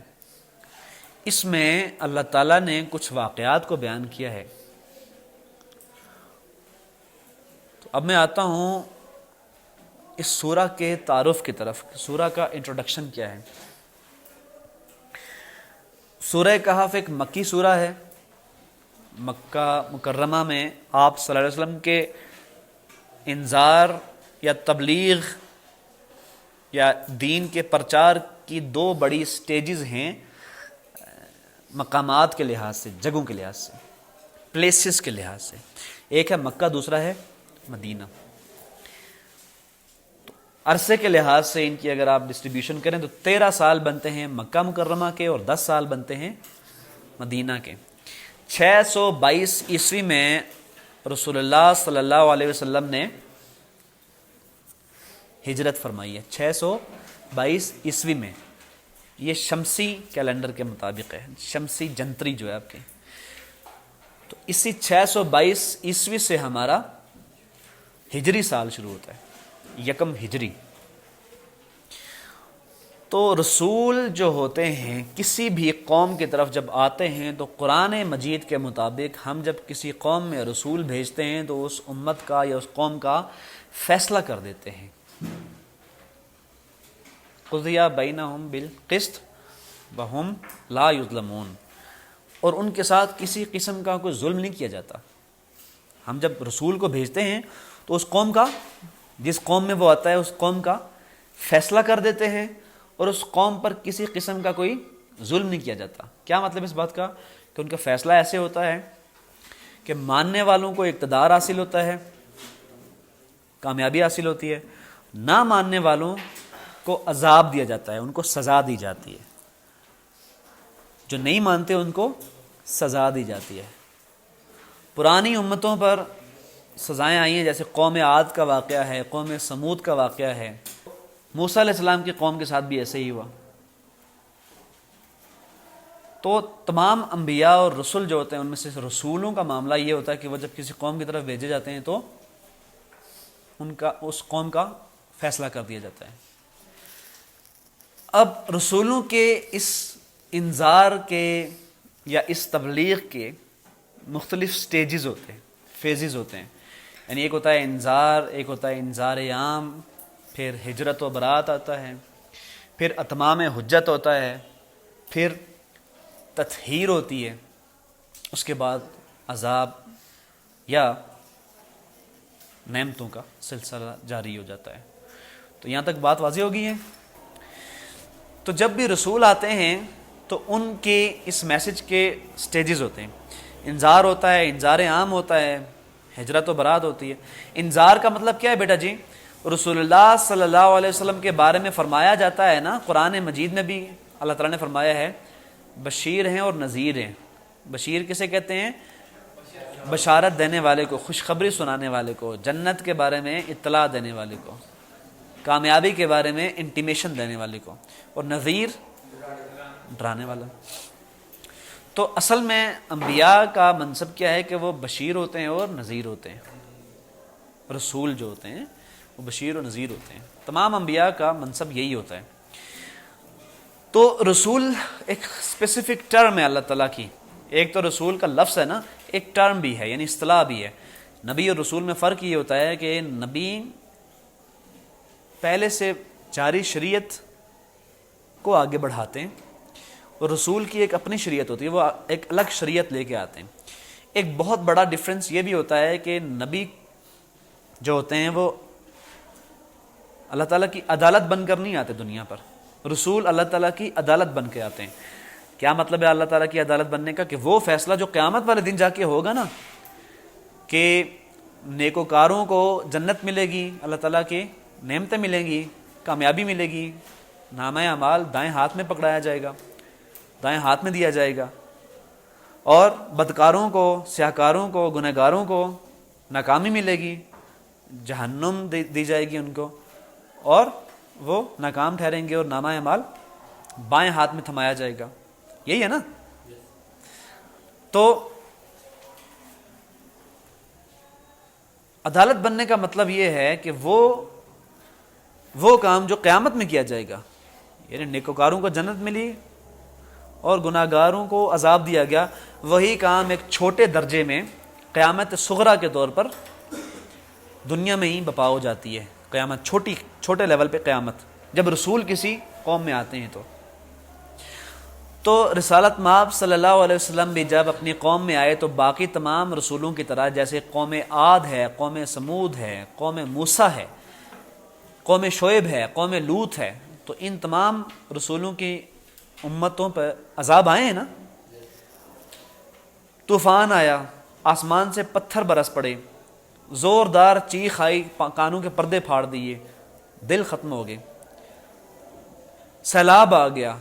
اس میں اللہ تعالیٰ نے کچھ واقعات کو بیان کیا ہے۔ تو اب میں آتا ہوں اس سورہ کے تعارف کی طرف، سورہ کا انٹروڈکشن کیا ہے۔ سورہ کہف ایک مکی سورہ ہے، مکہ مکرمہ میں آپ صلی اللہ علیہ وسلم کے انذار یا تبلیغ یا دین کے پرچار کی دو بڑی سٹیجز ہیں، مقامات کے لحاظ سے، جگہوں کے لحاظ سے، پلیسز کے لحاظ سے۔ ایک ہے مکہ، دوسرا ہے مدینہ۔ تو عرصے کے لحاظ سے ان کی اگر آپ ڈسٹریبیوشن کریں تو 13 سال بنتے ہیں مکہ مکرمہ کے اور 10 سال بنتے ہیں مدینہ کے۔ 622 عیسوی میں رسول اللہ صلی اللہ علیہ وسلم نے ہجرت فرمائی ہے، 622 عیسوی میں۔ یہ شمسی کیلنڈر کے مطابق ہے، شمسی جنتری جو ہے آپ کے۔ تو اسی 622 عیسوی سے ہمارا ہجری سال شروع ہوتا ہے، یکم ہجری۔ تو رسول جو ہوتے ہیں کسی بھی قوم کی طرف جب آتے ہیں تو قرآن مجید کے مطابق ہم جب کسی قوم میں رسول بھیجتے ہیں تو اس امت کا یا اس قوم کا فیصلہ کر دیتے ہیں۔ قضی بینہم بالقسط وہم لا یظلمون، اور ان کے ساتھ کسی قسم کا کوئی ظلم نہیں کیا جاتا۔ ہم جب رسول کو بھیجتے ہیں تو اس قوم کا، جس قوم میں وہ آتا ہے اس قوم کا فیصلہ کر دیتے ہیں، اور اس قوم پر کسی قسم کا کوئی ظلم نہیں کیا جاتا۔ کیا مطلب اس بات کا؟ کہ ان کا فیصلہ ایسے ہوتا ہے کہ ماننے والوں کو اقتدار حاصل ہوتا ہے، کامیابی حاصل ہوتی ہے، نہ ماننے والوں کو عذاب دیا جاتا ہے، ان کو سزا دی جاتی ہے۔ جو نہیں مانتے ان کو سزا دی جاتی ہے۔ پرانی امتوں پر سزائیں آئی ہیں، جیسے قوم عاد کا واقعہ ہے، قوم سمود کا واقعہ ہے، موسیٰ علیہ السلام کی قوم کے ساتھ بھی ایسے ہی ہوا۔ تو تمام انبیاء اور رسول جو ہوتے ہیں ان میں سے رسولوں کا معاملہ یہ ہوتا ہے کہ وہ جب کسی قوم کی طرف بھیجے جاتے ہیں تو ان کا اس قوم کا فیصلہ کر دیا جاتا ہے۔ اب رسولوں کے اس انذار کے یا اس تبلیغ کے مختلف سٹیجز ہوتے ہیں، فیزز ہوتے ہیں۔ یعنی ایک ہوتا ہے انذار، ایک ہوتا ہے انذار عام، پھر ہجرت و برات آتا ہے، پھر اتمام حجت ہوتا ہے، پھر تطہیر ہوتی ہے، اس کے بعد عذاب یا نعمتوں کا سلسلہ جاری ہو جاتا ہے۔ تو یہاں تک بات واضح ہو گئی ہے۔ تو جب بھی رسول آتے ہیں تو ان کے اس میسج کے سٹیجز ہوتے ہیں۔ انذار ہوتا ہے، انذار عام ہوتا ہے، ہجرت و برات ہوتی ہے۔ انذار کا مطلب کیا ہے بیٹا جی؟ رسول اللہ صلی اللہ علیہ وسلم کے بارے میں فرمایا جاتا ہے نا، قرآن مجید میں بھی اللہ تعالیٰ نے فرمایا ہے بشیر ہیں اور نذیر ہیں۔ بشیر کسے کہتے ہیں؟ بشارت دینے والے کو، خوشخبری سنانے والے کو، جنت کے بارے میں اطلاع دینے والے کو، کامیابی کے بارے میں انٹیمیشن دینے والے کو، اور نذیر ڈرانے والا۔ تو اصل میں انبیاء کا منصب کیا ہے کہ وہ بشیر ہوتے ہیں اور نذیر ہوتے ہیں۔ رسول جو ہوتے ہیں وہ بشیر اور نذیر ہوتے ہیں۔ تمام انبیاء کا منصب یہی ہوتا ہے۔ تو رسول ایک اسپیسیفک ٹرم ہے اللہ تعالیٰ کی۔ ایک تو رسول کا لفظ ہے نا، ایک ٹرم بھی ہے، یعنی اصطلاح بھی ہے۔ نبی اور رسول میں فرق یہ ہوتا ہے کہ نبی پہلے سے جاری شریعت کو آگے بڑھاتے ہیں، اور رسول کی ایک اپنی شریعت ہوتی ہے، وہ ایک الگ شریعت لے کے آتے ہیں۔ ایک بہت بڑا ڈفرینس یہ بھی ہوتا ہے کہ نبی جو ہوتے ہیں وہ اللہ تعالیٰ کی عدالت بن کر نہیں آتے دنیا پر، رسول اللہ تعالیٰ کی عدالت بن کے آتے ہیں۔ کیا مطلب ہے اللہ تعالیٰ کی عدالت بننے کا؟ کہ وہ فیصلہ جو قیامت والے دن جا کے ہوگا نا، کہ نیکوکاروں کو جنت ملے گی، اللہ تعالیٰ کی نعمتیں ملیں گی، کامیابی ملے گی، نامہ اعمال دائیں ہاتھ میں پکڑایا جائے گا، دائیں ہاتھ میں دیا جائے گا، اور بدکاروں کو، سیاہکاروں کو، گنہگاروں کو ناکامی ملے گی، جہنم دی جائے گی ان کو، اور وہ ناکام ٹھہریں گے، اور نامہ اعمال بائیں ہاتھ میں تھمایا جائے گا۔ یہی ہے نا؟ تو عدالت بننے کا مطلب یہ ہے کہ وہ کام جو قیامت میں کیا جائے گا، یعنی نیکوکاروں کو جنت ملی اور گناہگاروں کو عذاب دیا گیا، وہی کام ایک چھوٹے درجے میں قیامت صغریٰ کے طور پر دنیا میں ہی بپا ہو جاتی ہے۔ قیامت چھوٹے لیول پہ قیامت، جب رسول کسی قوم میں آتے ہیں تو رسالت مآب صلی اللہ علیہ وسلم بھی جب اپنی قوم میں آئے تو باقی تمام رسولوں کی طرح، جیسے قوم عاد ہے، قوم سمود ہے، قوم موسیٰ ہے، قوم شعیب ہے، قوم لوط ہے، تو ان تمام رسولوں کی امتوں پر عذاب آئے ہیں نا۔ طوفان آیا، آسمان سے پتھر برس پڑے، زوردار چیخ آئی، کانوں کے پردے پھاڑ دیے، دل ختم ہو گئے، سیلاب آ گیا،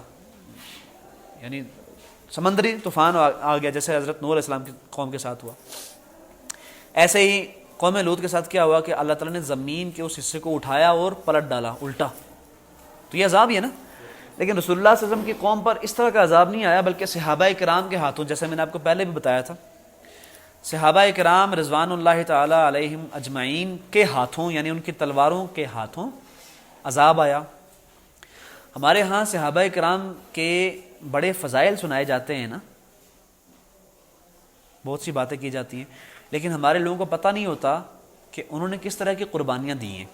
یعنی سمندری طوفان آ گیا، جیسے حضرت نوح علیہ السلام کی قوم کے ساتھ ہوا۔ ایسے ہی قوم لوط کے ساتھ کیا ہوا کہ اللہ تعالیٰ نے زمین کے اس حصے کو اٹھایا اور پلٹ ڈالا الٹا، تو یہ عذاب ہی ہے نا۔ لیکن رسول اللہ صلی اللہ علیہ وسلم کی قوم پر اس طرح کا عذاب نہیں آیا، بلکہ صحابہ کرام کے ہاتھوں، جیسے میں نے آپ کو پہلے بھی بتایا تھا، صحابہ کرام رضوان اللہ تعالی علیہم اجمعین کے ہاتھوں، یعنی ان کی تلواروں کے ہاتھوں عذاب آیا۔ ہمارے ہاں صحابہ کرام کے بڑے فضائل سنائے جاتے ہیں نا، بہت سی باتیں کی جاتی ہیں، لیکن ہمارے لوگوں کو پتہ نہیں ہوتا کہ انہوں نے کس طرح کی قربانیاں دی ہیں۔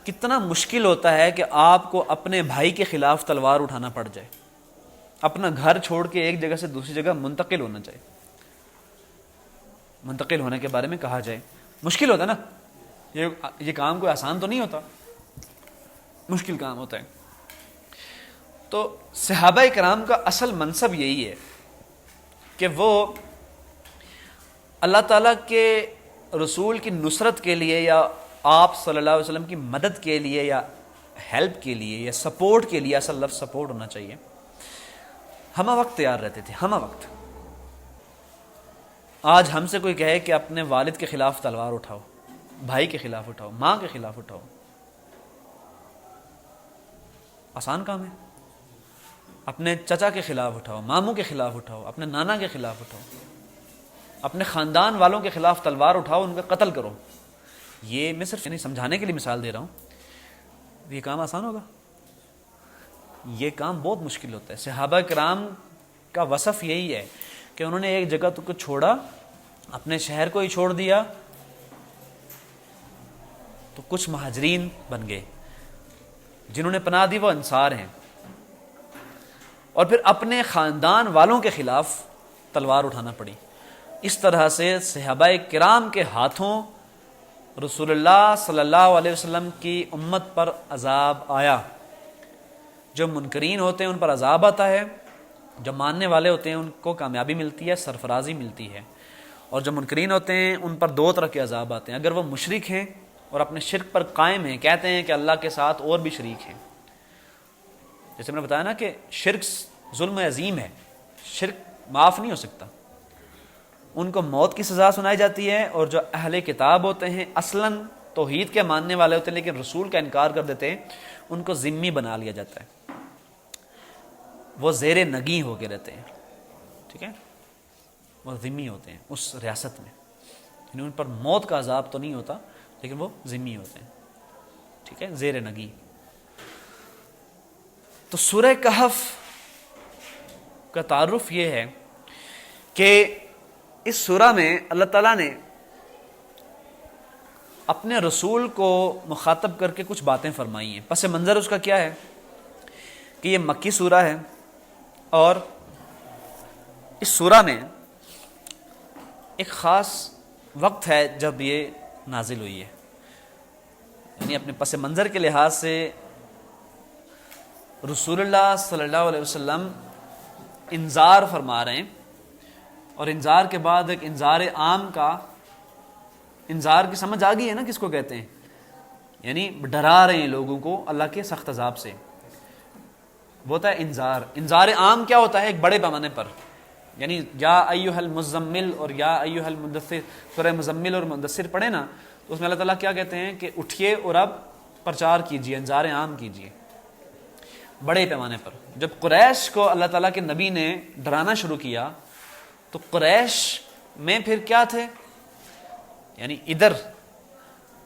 کتنا مشکل ہوتا ہے کہ آپ کو اپنے بھائی کے خلاف تلوار اٹھانا پڑ جائے، اپنا گھر چھوڑ کے ایک جگہ سے دوسری جگہ منتقل ہونا چاہیے، منتقل ہونے کے بارے میں کہا جائے، مشکل ہوتا ہے نا، یہ کام کوئی آسان تو نہیں ہوتا، مشکل کام ہوتا ہے۔ تو صحابہ کرام کا اصل منصب یہی ہے کہ وہ اللہ تعالیٰ کے رسول کی نصرت کے لیے، یا آپ صلی اللہ علیہ وسلم کی مدد کے لیے، یا ہیلپ کے لیے، یا سپورٹ کے لیے، اصل لفظ سپورٹ ہونا چاہیے، ہمہ وقت تیار رہتے تھے، ہمہ وقت۔ آج ہم سے کوئی کہے کہ اپنے والد کے خلاف تلوار اٹھاؤ، بھائی کے خلاف اٹھاؤ، ماں کے خلاف اٹھاؤ، آسان کام ہے؟ اپنے چچا کے خلاف اٹھاؤ، ماموں کے خلاف اٹھاؤ، اپنے نانا کے خلاف اٹھاؤ، اپنے خاندان والوں کے خلاف تلوار اٹھاؤ، ان کا قتل کرو۔ یہ میں صرف سمجھانے کے لیے مثال دے رہا ہوں، یہ کام آسان ہوگا؟ یہ کام بہت مشکل ہوتا ہے۔ صحابہ کرام کا وصف یہی ہے کہ انہوں نے ایک جگہ کو چھوڑا، اپنے شہر کو ہی چھوڑ دیا، تو کچھ مہاجرین بن گئے، جنہوں نے پناہ دی وہ انصار ہیں، اور پھر اپنے خاندان والوں کے خلاف تلوار اٹھانا پڑی۔ اس طرح سے صحابہ کرام کے ہاتھوں رسول اللہ صلی اللہ علیہ وسلم کی امت پر عذاب آیا۔ جو منکرین ہوتے ہیں ان پر عذاب آتا ہے، جو ماننے والے ہوتے ہیں ان کو کامیابی ملتی ہے، سرفرازی ملتی ہے، اور جو منکرین ہوتے ہیں ان پر دو طرح کے عذاب آتے ہیں۔ اگر وہ مشرک ہیں اور اپنے شرک پر قائم ہیں، کہتے ہیں کہ اللہ کے ساتھ اور بھی شریک ہیں، جیسے میں نے بتایا نا کہ شرک ظلم عظیم ہے، شرک معاف نہیں ہو سکتا، ان کو موت کی سزا سنائی جاتی ہے، اور جو اہل کتاب ہوتے ہیں اصلاً توحید کے ماننے والے ہوتے ہیں لیکن رسول کا انکار کر دیتے ہیں، ان کو ذمی بنا لیا جاتا ہے، وہ زیر نگیں ہو کے رہتے ہیں، ٹھیک ہے، وہ ذمی ہوتے ہیں اس ریاست میں، یعنی ان پر موت کا عذاب تو نہیں ہوتا لیکن وہ ذمی ہوتے ہیں، ٹھیک ہے، زیر نگیں۔ تو سورہ کہف کا تعارف یہ ہے کہ اس سورہ میں اللہ تعالیٰ نے اپنے رسول کو مخاطب کر کے کچھ باتیں فرمائی ہیں۔ پس منظر اس کا کیا ہے کہ یہ مکی سورہ ہے، اور اس سورہ میں ایک خاص وقت ہے جب یہ نازل ہوئی ہے، یعنی اپنے پس منظر کے لحاظ سے رسول اللہ صلی اللہ علیہ وسلم انذار فرما رہے ہیں، اور انذار کے بعد ایک انذار عام کا، انذار کی سمجھ آ گئی ہے نا کس کو کہتے ہیں، یعنی ڈرا رہے ہیں لوگوں کو اللہ کے سخت عذاب سے، وہ ہوتا ہے انذار۔ انذار عام کیا ہوتا ہے؟ ایک بڑے پیمانے پر، یعنی یا ایھا المزمل اور یا ایھا المدثر، سورہ مزمل اور مدثر پڑھے نا، تو اس میں اللہ تعالیٰ کیا کہتے ہیں کہ اٹھیے اور اب پرچار کیجیے، انذار عام کیجیے بڑے پیمانے پر۔ جب قریش کو اللہ تعالیٰ کے نبی نے ڈرانا شروع کیا تو قریش میں پھر کیا تھے، یعنی ادھر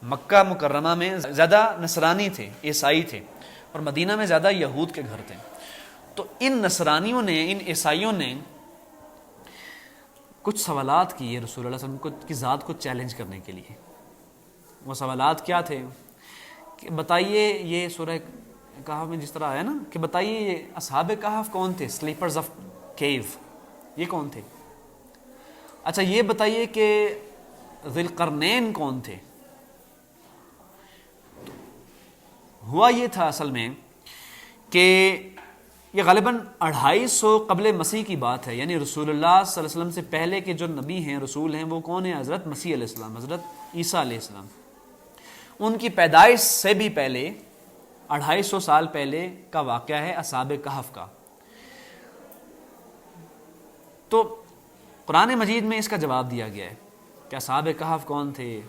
مکہ مکرمہ میں زیادہ نصرانی تھے، عیسائی تھے، اور مدینہ میں زیادہ یہود کے گھر تھے. تو ان نصرانیوں نے، ان عیسائیوں نے کچھ سوالات کیے رسول اللہ صلی اللہ علیہ وسلم کی ذات کو چیلنج کرنے کے لیے. وہ سوالات کیا تھے کہ بتائیے، یہ سورہ کہف میں جس طرح آیا نا کہ بتائیے یہ اصحاب کہف کون تھے، سلیپرز آف کیو، یہ کون تھے؟ اچھا یہ بتائیے کہ ذی القرنین کون تھے؟ ہوا یہ تھا اصل میں کہ یہ غالباً 250 قبل مسیح کی بات ہے، یعنی رسول اللہ صلی اللہ علیہ وسلم سے پہلے کے جو نبی ہیں، رسول ہیں، وہ کون ہیں؟ حضرت مسیح علیہ السلام، حضرت عیسیٰ علیہ السلام. ان کی پیدائش سے بھی پہلے 250 سال پہلے کا واقعہ ہے اصحاب کہف کا. تو قرآن مجید میں اس کا جواب دیا گیا ہے کہ اصحاب کہف کون تھے،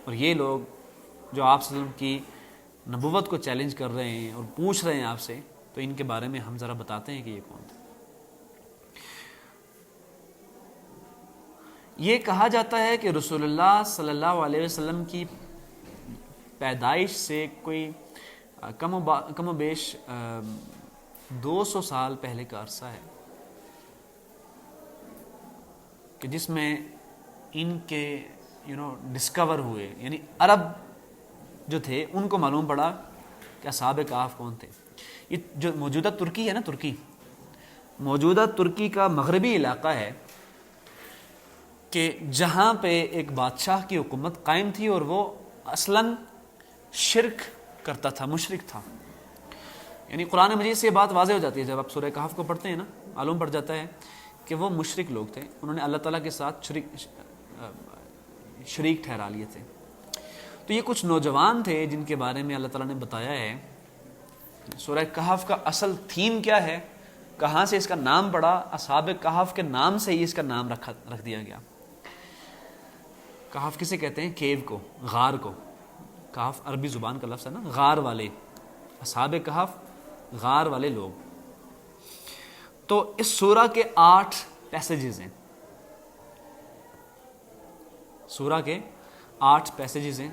اور یہ لوگ جو آپ صلی اللہ علیہ وسلم کی نبوت کو چیلنج کر رہے ہیں اور پوچھ رہے ہیں آپ سے، تو ان کے بارے میں ہم ذرا بتاتے ہیں کہ یہ کون تھے. یہ کہا جاتا ہے کہ رسول اللہ صلی اللہ علیہ وسلم کی پیدائش سے کوئی کم و بیش 200 سال پہلے کا عرصہ ہے کہ جس میں ان کے ڈسکور ہوئے، یعنی عرب جو تھے ان کو معلوم پڑا کہ اصحاب کہف کون تھے. یہ جو موجودہ ترکی ہے نا، موجودہ ترکی کا مغربی علاقہ ہے کہ جہاں پہ ایک بادشاہ کی حکومت قائم تھی اور وہ اصلاً شرک کرتا تھا، مشرک تھا. یعنی قرآن مجید سے یہ بات واضح ہو جاتی ہے، جب آپ سورہ کہف کو پڑھتے ہیں نا، معلوم پڑ جاتا ہے کہ وہ مشرک لوگ تھے، انہوں نے اللہ تعالیٰ کے ساتھ شریک ٹھہرا لیے تھے. تو یہ کچھ نوجوان تھے جن کے بارے میں اللہ تعالیٰ نے بتایا ہے. سورہ کہف کا اصل تھیم کیا ہے، کہاں سے اس کا نام پڑا؟ اصحاب کہف کے نام سے ہی اس کا نام رکھ دیا گیا. کہف کسے کہتے ہیں؟ کیو کو، غار کو. کہف عربی زبان کا لفظ ہے نا، غار والے. اصحاب کہف غار والے لوگ. تو اس سورہ کے 8 پیسیجز ہیں، سورہ کے 8 پیسیجز ہیں.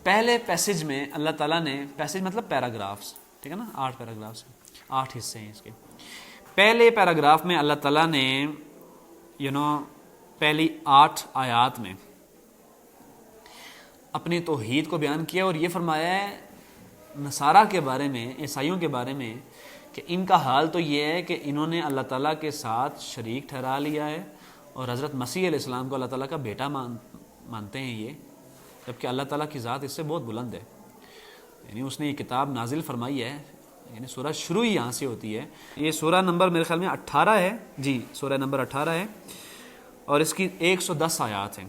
پہلے پیسیج میں اللہ تعالیٰ نے، پیسیج مطلب پیراگرافز، ٹھیک ہے نا، 8 پیراگرافز ہیں، 8 حصے ہیں اس کے. پہلے پیراگراف میں اللہ تعالیٰ نے پہلی 8 آیات میں اپنی توحید کو بیان کیا اور یہ فرمایا ہے نصارہ کے بارے میں، عیسائیوں کے بارے میں، کہ ان کا حال تو یہ ہے کہ انہوں نے اللہ تعالیٰ کے ساتھ شریک ٹھہرا لیا ہے اور حضرت مسیح علیہ السلام کو اللہ تعالیٰ کا بیٹا مانتے ہیں یہ، جبکہ اللہ تعالیٰ کی ذات اس سے بہت بلند ہے. یعنی اس نے یہ کتاب نازل فرمائی ہے. یعنی سورہ شروع ہی یہاں سے ہوتی ہے. یہ سورہ نمبر میرے خیال میں 18 ہے، جی سورہ نمبر 18 ہے اور اس کی 110 آیات ہیں.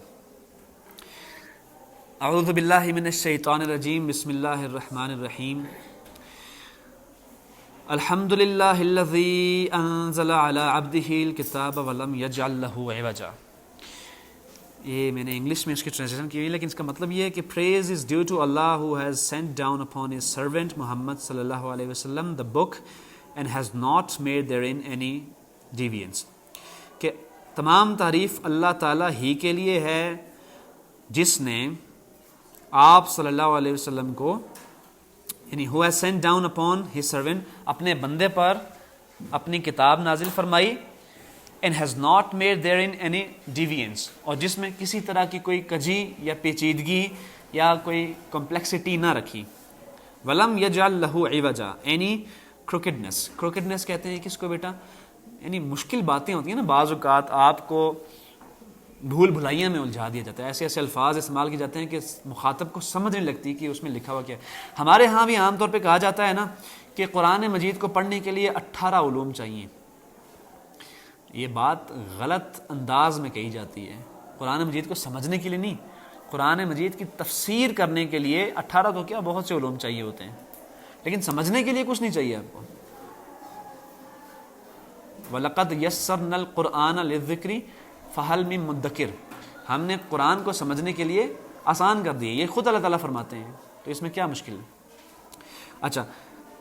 اعوذ باللہ من الشیطان الرجیم، بسم اللہ الرحمن الرحیم. الحمد للہ الذی انزل علی عبدہ الکتاب ولم یجعل لہ عوجا. یہ میں نے انگلش میں اس کی ٹرانسلیشن کی ہوئی، لیکن اس کا مطلب یہ ہے کہ praise is due to Allah who has sent down upon his servant Muhammad صلی اللہ علیہ وسلم the book and has not made therein any deviance. کہ تمام تعریف اللہ تعالیٰ ہی کے لیے ہے جس نے آپ صلی اللہ علیہ وسلم کو، یعنی who has sent down upon his servant، اپنے بندے پر اپنی کتاب نازل فرمائی، and has not made therein any deviance، اور جس میں کسی طرح کی کوئی کجی یا پیچیدگی یا کوئی کمپلیکسٹی نہ رکھی. ولم یجعل لہ عوجا، any crookedness کہتے ہیں کس کو بیٹا؟ یعنی مشکل باتیں ہوتی ہیں نا، بعض اوقات آپ کو بھول بھلائیاں میں الجھا دیا جاتا ہے، ایسے ایسے الفاظ استعمال کیے جاتے ہیں کہ مخاطب کو سمجھ نہیں لگتی کہ اس میں لکھا ہوا کیا ہے. ہمارے ہاں بھی عام طور پہ کہا جاتا ہے نا کہ قرآن مجید کو پڑھنے کے لیے 18 علوم چاہیے. یہ بات غلط انداز میں کہی جاتی ہے. قرآن مجید کو سمجھنے کے لیے نہیں، قرآن مجید کی تفسیر کرنے کے لیے 18 تو کیا بہت سے علوم چاہیے ہوتے ہیں، لیکن سمجھنے کے لیے کچھ نہیں چاہیے آپ کو. وَلَقَدْ يَسَّرْنَا الْقُرْآنَ لِلذِّكْرِ فَهَلْ مِن مُدَّكِرٍ، ہم نے قرآن کو سمجھنے کے لیے آسان کر دیے. یہ خود اللہ تعالیٰ فرماتے ہیں، تو اس میں کیا مشکل ہے؟ اچھا،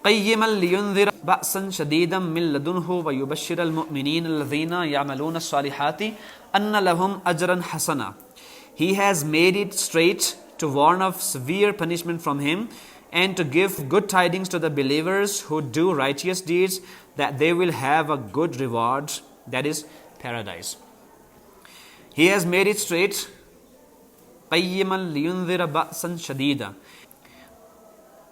قیما لینذر بأسا شدیدا من لدنہ ویبشر المؤمنین الذین یعملون الصالحات ان لهم اجرا حسنا. He has made it straight to warn of severe punishment from him and to give good tidings to the believers who do righteous deeds, that they will have a good reward, that is paradise. He has made it straight, qayyiman liyundhira ba'san shadida.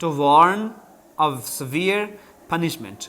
to warn of severe punishment,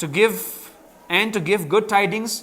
to give good tidings,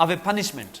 of a punishment,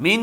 mean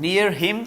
near him,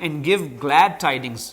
and give glad tidings,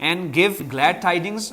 and give glad tidings,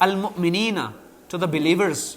al-mu'minina, to the believers,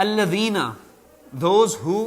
alladhina, those who,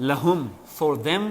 lahum, for them,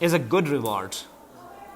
is a good reward,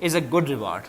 is a good reward,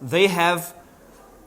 they have,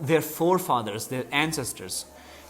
their forefathers, their ancestors,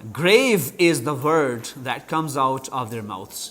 grave is the word that comes out of their mouths,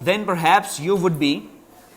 then perhaps you would be,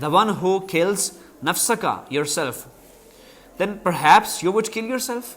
the one who kills, nafsaka, yourself, then perhaps you would kill yourself,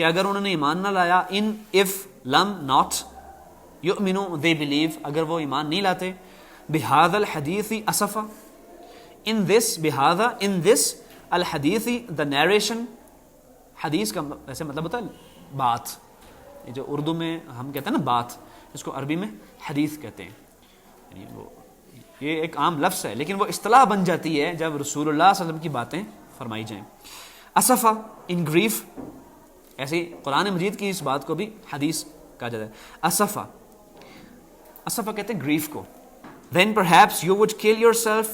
کہ اگر انہوں نے ایمان نہ لایا، ان if لم not یؤمنو they believe، اگر وہ ایمان نہیں لاتے، بہذا الحدیث Asfa, in this بہذا in this الحدیث the narration، حدیث کا ایسے مطلب ہوتا ہے بات، یہ جو اردو میں ہم کہتے ہیں نا بات، اس کو عربی میں حدیث کہتے ہیں، یعنی وہ یہ ایک عام لفظ ہے لیکن وہ اصطلاح بن جاتی ہے جب رسول اللہ صلی اللہ علیہ وسلم کی باتیں فرمائی جائیں۔ اسفا ان گریف، ایسے قرآن مجید کی اس بات کو بھی حدیث کہا جاتا ہے۔ اسفا، اسفا کہتے ہیں گریف کو۔ then perhaps you would kill yourself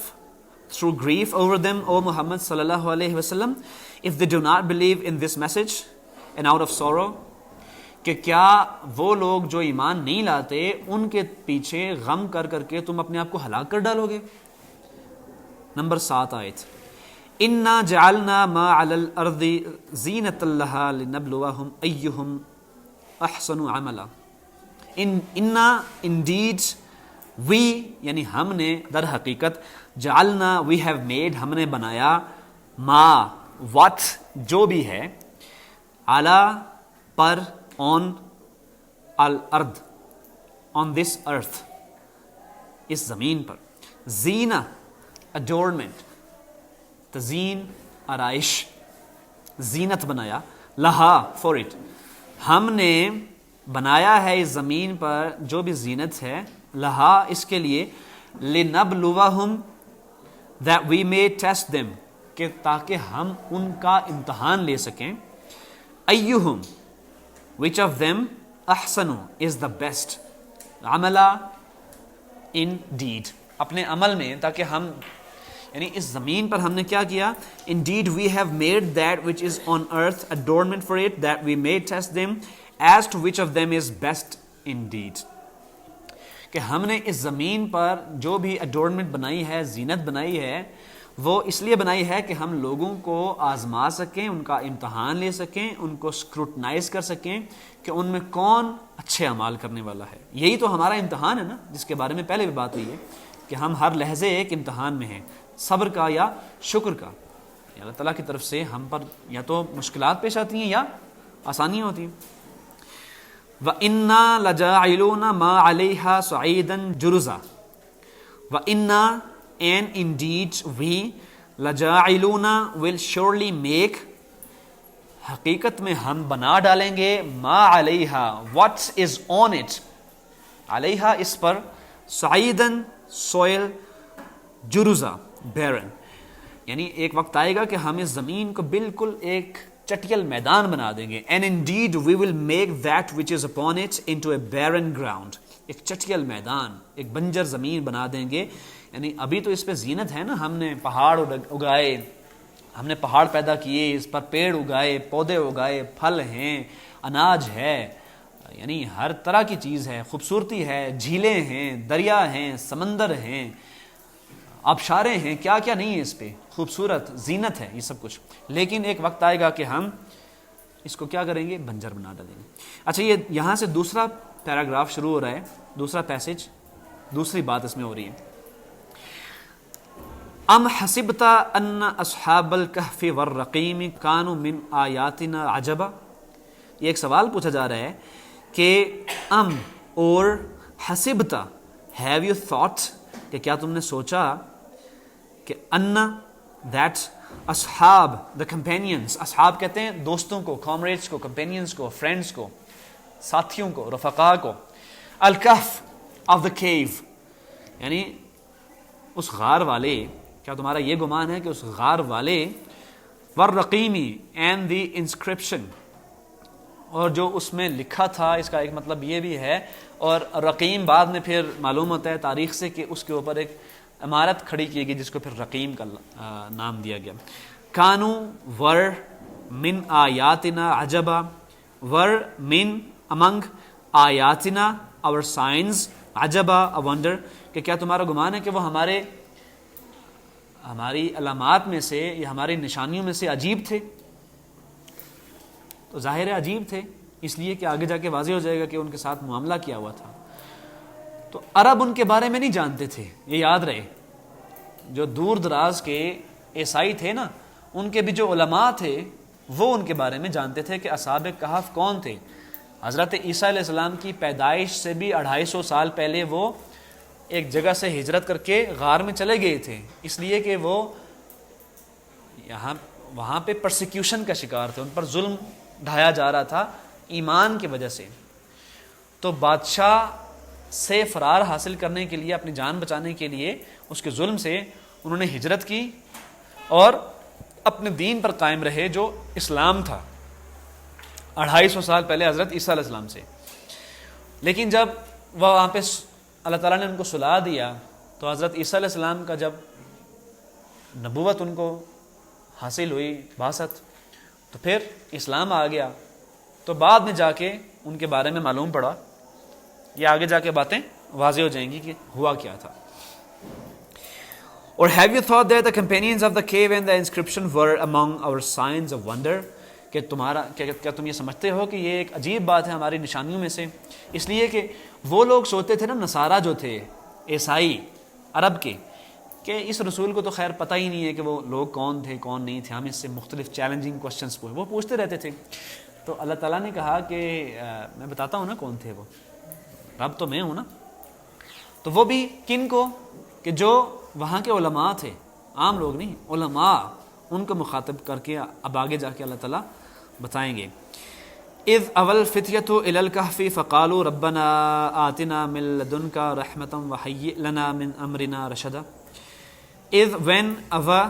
through grief over them, O Muhammad sallallahu alaihi wasallam, if they do not believe in this message and out of sorrow، کہ کیا وہ لوگ جو ایمان نہیں لاتے ان کے پیچھے غم کر کر کے تم اپنے آپ کو ہلاک کر ڈالو گے۔ نمبر 7 آیت، اِنَّا جَعَلْنَا مَا عَلَى الْأَرْضِ زِينَةً لَهَا لِنَبْلُوَهُمْ أَيُّهُمْ أَحْسَنُ عَمَلًا۔ اِنَّا indeed we، یعنی ہم نے، در حقیقت، جعلنا we have made، ہم نے بنایا، ما what جو بھی ہے، علی پر، on الارض on this earth اس زمین پر، زینہ adornment، تزین آرائش، زینت بنایا، لہا for it، ہم نے بنایا ہے اس زمین پر جو بھی زینت ہے، لہا اس کے لیے، لِنَبْلُوَهُمْ that we may test them، کہ تاکہ ہم ان کا امتحان لے سکیں، ایہم which of them Ahsan is the best، عملا in deed، اپنے عمل میں، تاکہ ہم، یعنی اس زمین پر ہم نے کیا کیا، indeed we have made that which is on earth adornment for it that we may test them as to which of them is best indeed، کہ ہم نے اس زمین پر جو بھی اڈورنمنٹ بنائی ہے، زینت بنائی ہے، وہ اس لیے بنائی ہے کہ ہم لوگوں کو آزما سکیں، ان کا امتحان لے سکیں، ان کو اسکروٹنائز کر سکیں کہ ان میں کون اچھے اعمال کرنے والا ہے۔ یہی تو ہمارا امتحان ہے نا، جس کے بارے میں پہلے بھی بات ہوئی ہے کہ ہم ہر لحظے ایک امتحان میں ہیں، صبر کا یا شکر کا۔ اللہ تعالیٰ کی طرف سے ہم پر یا تو مشکلات پیش آتی ہیں یا آسانیاں ہوتی ہیں۔ وَإِنَّا لَجَاعِلُونَ مَا عَلَيْهَا صَعِيدًا جُرُزًا، وَإِنَّا and indeed we، لَجَاعِلُونَ will surely make، حقیقت میں ہم بنا ڈالیں گے، ما علیہا what is on it، علیہا us per, صعیدن soil، جرزا barren، یعنی ایک وقت آئے گا کہ ہم اس زمین کو بالکل ایک چٹیل میدان بنا دیں گے، and indeed we will make that which is upon it into a barren ground، ایک چٹیل میدان، ایک بنجر زمین بنا دیں گے۔ یعنی ابھی تو اس پہ زینت ہے نا، ہم نے پہاڑ اگائے، ہم نے پہاڑ پیدا کیے، اس پر پیڑ اگائے، پودے اگائے، پھل ہیں، اناج ہے، یعنی ہر طرح کی چیز ہے، خوبصورتی ہے، جھیلیں ہیں، دریا ہیں، سمندر ہیں، آبشاریں ہیں، کیا کیا نہیں ہے اس پہ، خوبصورت زینت ہے یہ سب کچھ۔ لیکن ایک وقت آئے گا کہ ہم اس کو کیا کریں گے، بنجر بنا ڈالیں گے۔ اچھا، یہ یہاں سے دوسرا پیراگراف شروع ہو رہا ہے، دوسرا پیسج، دوسری بات اس میں ہو رہی ہے۔ ام حسبت ان اصحاب الکہف والرقیم کانوا من آیاتنا عجبا، یہ ایک سوال پوچھا جا رہا ہے کہ ام اور حسبت، ہیو یو تھاٹ، کہ کیا تم نے سوچا کہ ان دیٹ اصحاب دا کمپینینز، اصحاب کہتے ہیں دوستوں کو، کامریڈس کو، کمپینینز کو، فرینڈس کو، ساتھیوں کو، رفقاء کو، الکہف آف دا کیو، یعنی اس غار والے، کیا تمہارا یہ گمان ہے کہ اس غار والے، والرقیمی اینڈ دی انسکرپشن، اور جو اس میں لکھا تھا، اس کا ایک مطلب یہ بھی ہے، اور رقیم بعد میں پھر معلوم ہوتا ہے تاریخ سے کہ اس کے اوپر ایک عمارت کھڑی کی گئی جس کو پھر رقیم کا نام دیا گیا۔ کانو ور من آیاتنا عجبا، ور من امنگ آیاتنا our signs، عجبا a wonder، کہ کیا تمہارا گمان ہے کہ وہ ہماری علامات میں سے یا ہماری نشانیوں میں سے عجیب تھے؟ تو ظاہر ہے عجیب تھے، اس لیے کہ آگے جا کے واضح ہو جائے گا کہ ان کے ساتھ معاملہ کیا ہوا تھا۔ تو عرب ان کے بارے میں نہیں جانتے تھے، یہ یاد رہے، جو دور دراز کے عیسائی تھے نا، ان کے بھی جو علماء تھے وہ ان کے بارے میں جانتے تھے کہ اصحاب کہف کون تھے۔ حضرت عیسیٰ علیہ السلام کی پیدائش سے بھی 250 سال پہلے وہ ایک جگہ سے ہجرت کر کے غار میں چلے گئے تھے، اس لیے کہ وہ وہاں پہ پرسیکیوشن کا شکار تھے، ان پر ظلم ڈھایا جا رہا تھا ایمان کی وجہ سے۔ تو بادشاہ سے فرار حاصل کرنے کے لیے، اپنی جان بچانے کے لیے اس کے ظلم سے انہوں نے ہجرت کی اور اپنے دین پر قائم رہے جو اسلام تھا 250 سال پہلے حضرت عیسیٰ علیہ السلام سے۔ لیکن جب وہ وہاں پہ اللہ تعالیٰ نے ان کو سلا دیا تو حضرت عیسیٰ علیہ السلام کا جب نبوت ان کو حاصل ہوئی، بعثت، تو پھر اسلام آ گیا، تو بعد میں جا کے ان کے بارے میں معلوم پڑا، یہ آگے جا کے باتیں واضح ہو جائیں گی کہ ہوا کیا تھا۔ اور have you thought that the companions of the cave and the inscription were among our signs of wonder؟ کہ کیا تم یہ سمجھتے ہو کہ یہ ایک عجیب بات ہے ہماری نشانیوں میں سے؟ اس لیے کہ وہ لوگ سوچتے تھے نا، نصارہ جو تھے، عیسائی عرب کے، کہ اس رسول کو تو خیر پتہ ہی نہیں ہے کہ وہ لوگ کون تھے کون نہیں تھے، ہم اس سے مختلف چیلنجنگ کوسچنس وہ پوچھتے رہتے تھے۔ تو اللہ تعالیٰ نے کہا کہ میں بتاتا ہوں نا کون تھے وہ، رب تو میں ہوں نا۔ تو وہ بھی کن کو؟ کہ جو وہاں کے علماء تھے، عام لوگ نہیں، علماء، ان کو مخاطب کر کے اب آگے جا کے اللہ تعالیٰ بتائیں گے۔ اذ اول فتیۃ الی الکہف فقالوا ربنا آتنا من لدنک رحمۃ وہیئ لنا من امرنا رشدا۔ اذ when our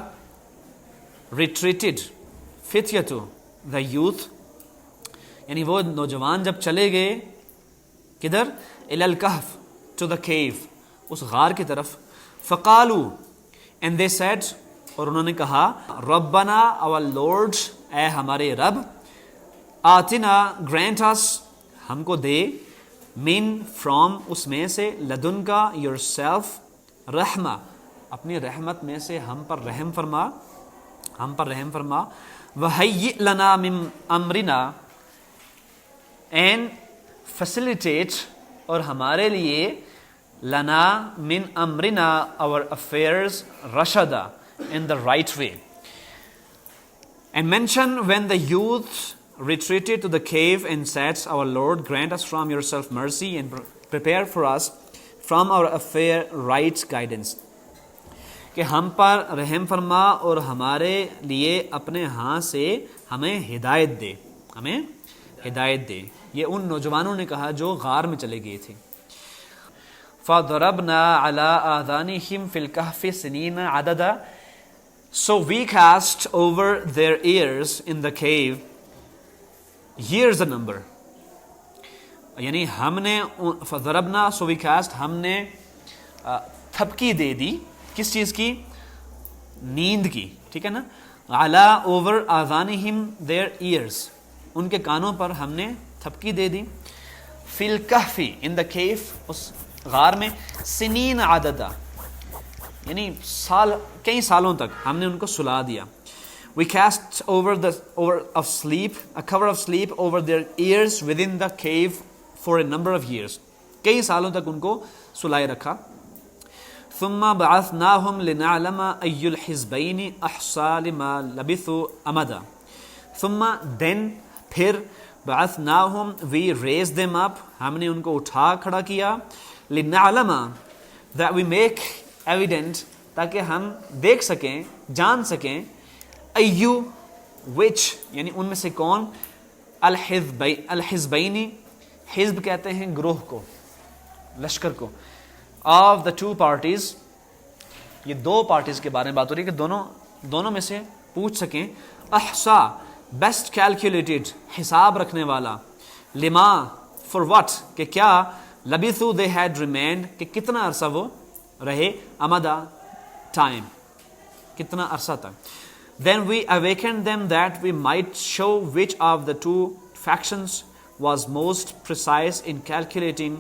retreated فتیۃ the youth، یعنی وہ نوجوان جب چلے گئے کدھر؟ الی الکہف to the cave، اس غار کی طرف، فقالوا and they said، اور انہوں نے کہا، ربنا our Lord، اے ہمارے رب، آتنا grant us، ہم کو دے، من from اس میں سے، لدن کا yourself، رحمہ اپنی رحمت میں سے ہم پر رحم فرما، ہم پر رحم فرما، وہیئ لنا من امرنا، and facilitate، اور ہمارے لیے، لنا من امرنا our affairs، رشدا in the right way۔ And mention when the youth retreated to the cave and said, our Lord, grant us from yourself mercy and prepare for us from our affair right guidance، کہ ہم پر رحم فرما اور ہمارے لیے اپنے ہاں سے ہمیں ہدایت دے، ہمیں ہدایت دے۔ یہ ان نوجوانوں نے کہا جو غار میں چلے گئے تھے۔ فَضَرَبْنَا عَلَىٰ آذَانِهِمْ فِي الْكَهْفِ سِنِينَ عَدَدًا، so we cast over their ears in the cave years a number، یعنی ہم نے فضربنا، so we cast، ہم نے تھپکی دے دی، کس چیز کی؟ نیند کی، ٹھیک ہے نا۔ عَلَىٰ over آذَانِهِمْ their ears، ان کے کانوں پر ہم نے تھپکی دے دی، فِي الْكَهْفِ in the cave، اس غار میں، سنین عددا، یعنی کئی سالوں تک ہم نے ان کو سلا دیا۔ We cast over of sleep, a cover of sleep over their ears within the cave for a number of years، کئی سالوں تک ان کو سلائے رکھا۔ ثم بعثناهم لنعلم أي الحزبين أحصى لما لبثوا أمدا، ثم then، پھر، بعثناهم we raised them up، ہم نے ان کو اٹھا کھڑا کیا، لنعلم that we make evident، تاکہ ہم دیکھ سکیں، جان سکیں، ایو which، یعنی ان میں سے کون، الحزبینی، حزب کہتے ہیں گروہ کو، لشکر کو، of the two parties، یہ دو پارٹیز کے بارے میں بات ہو رہی ہے کہ دونوں میں سے پوچھ سکیں، احصا بیسٹ کیلکولیٹڈ، حساب رکھنے والا، لما for what، کہ کیا، لبثوا they had remained، کہ کتنا عرصہ وہ رہے، امدا ٹائم، کتنا عرصہ تک۔ Then we awakened them that we might show which of the two factions was most precise in calculating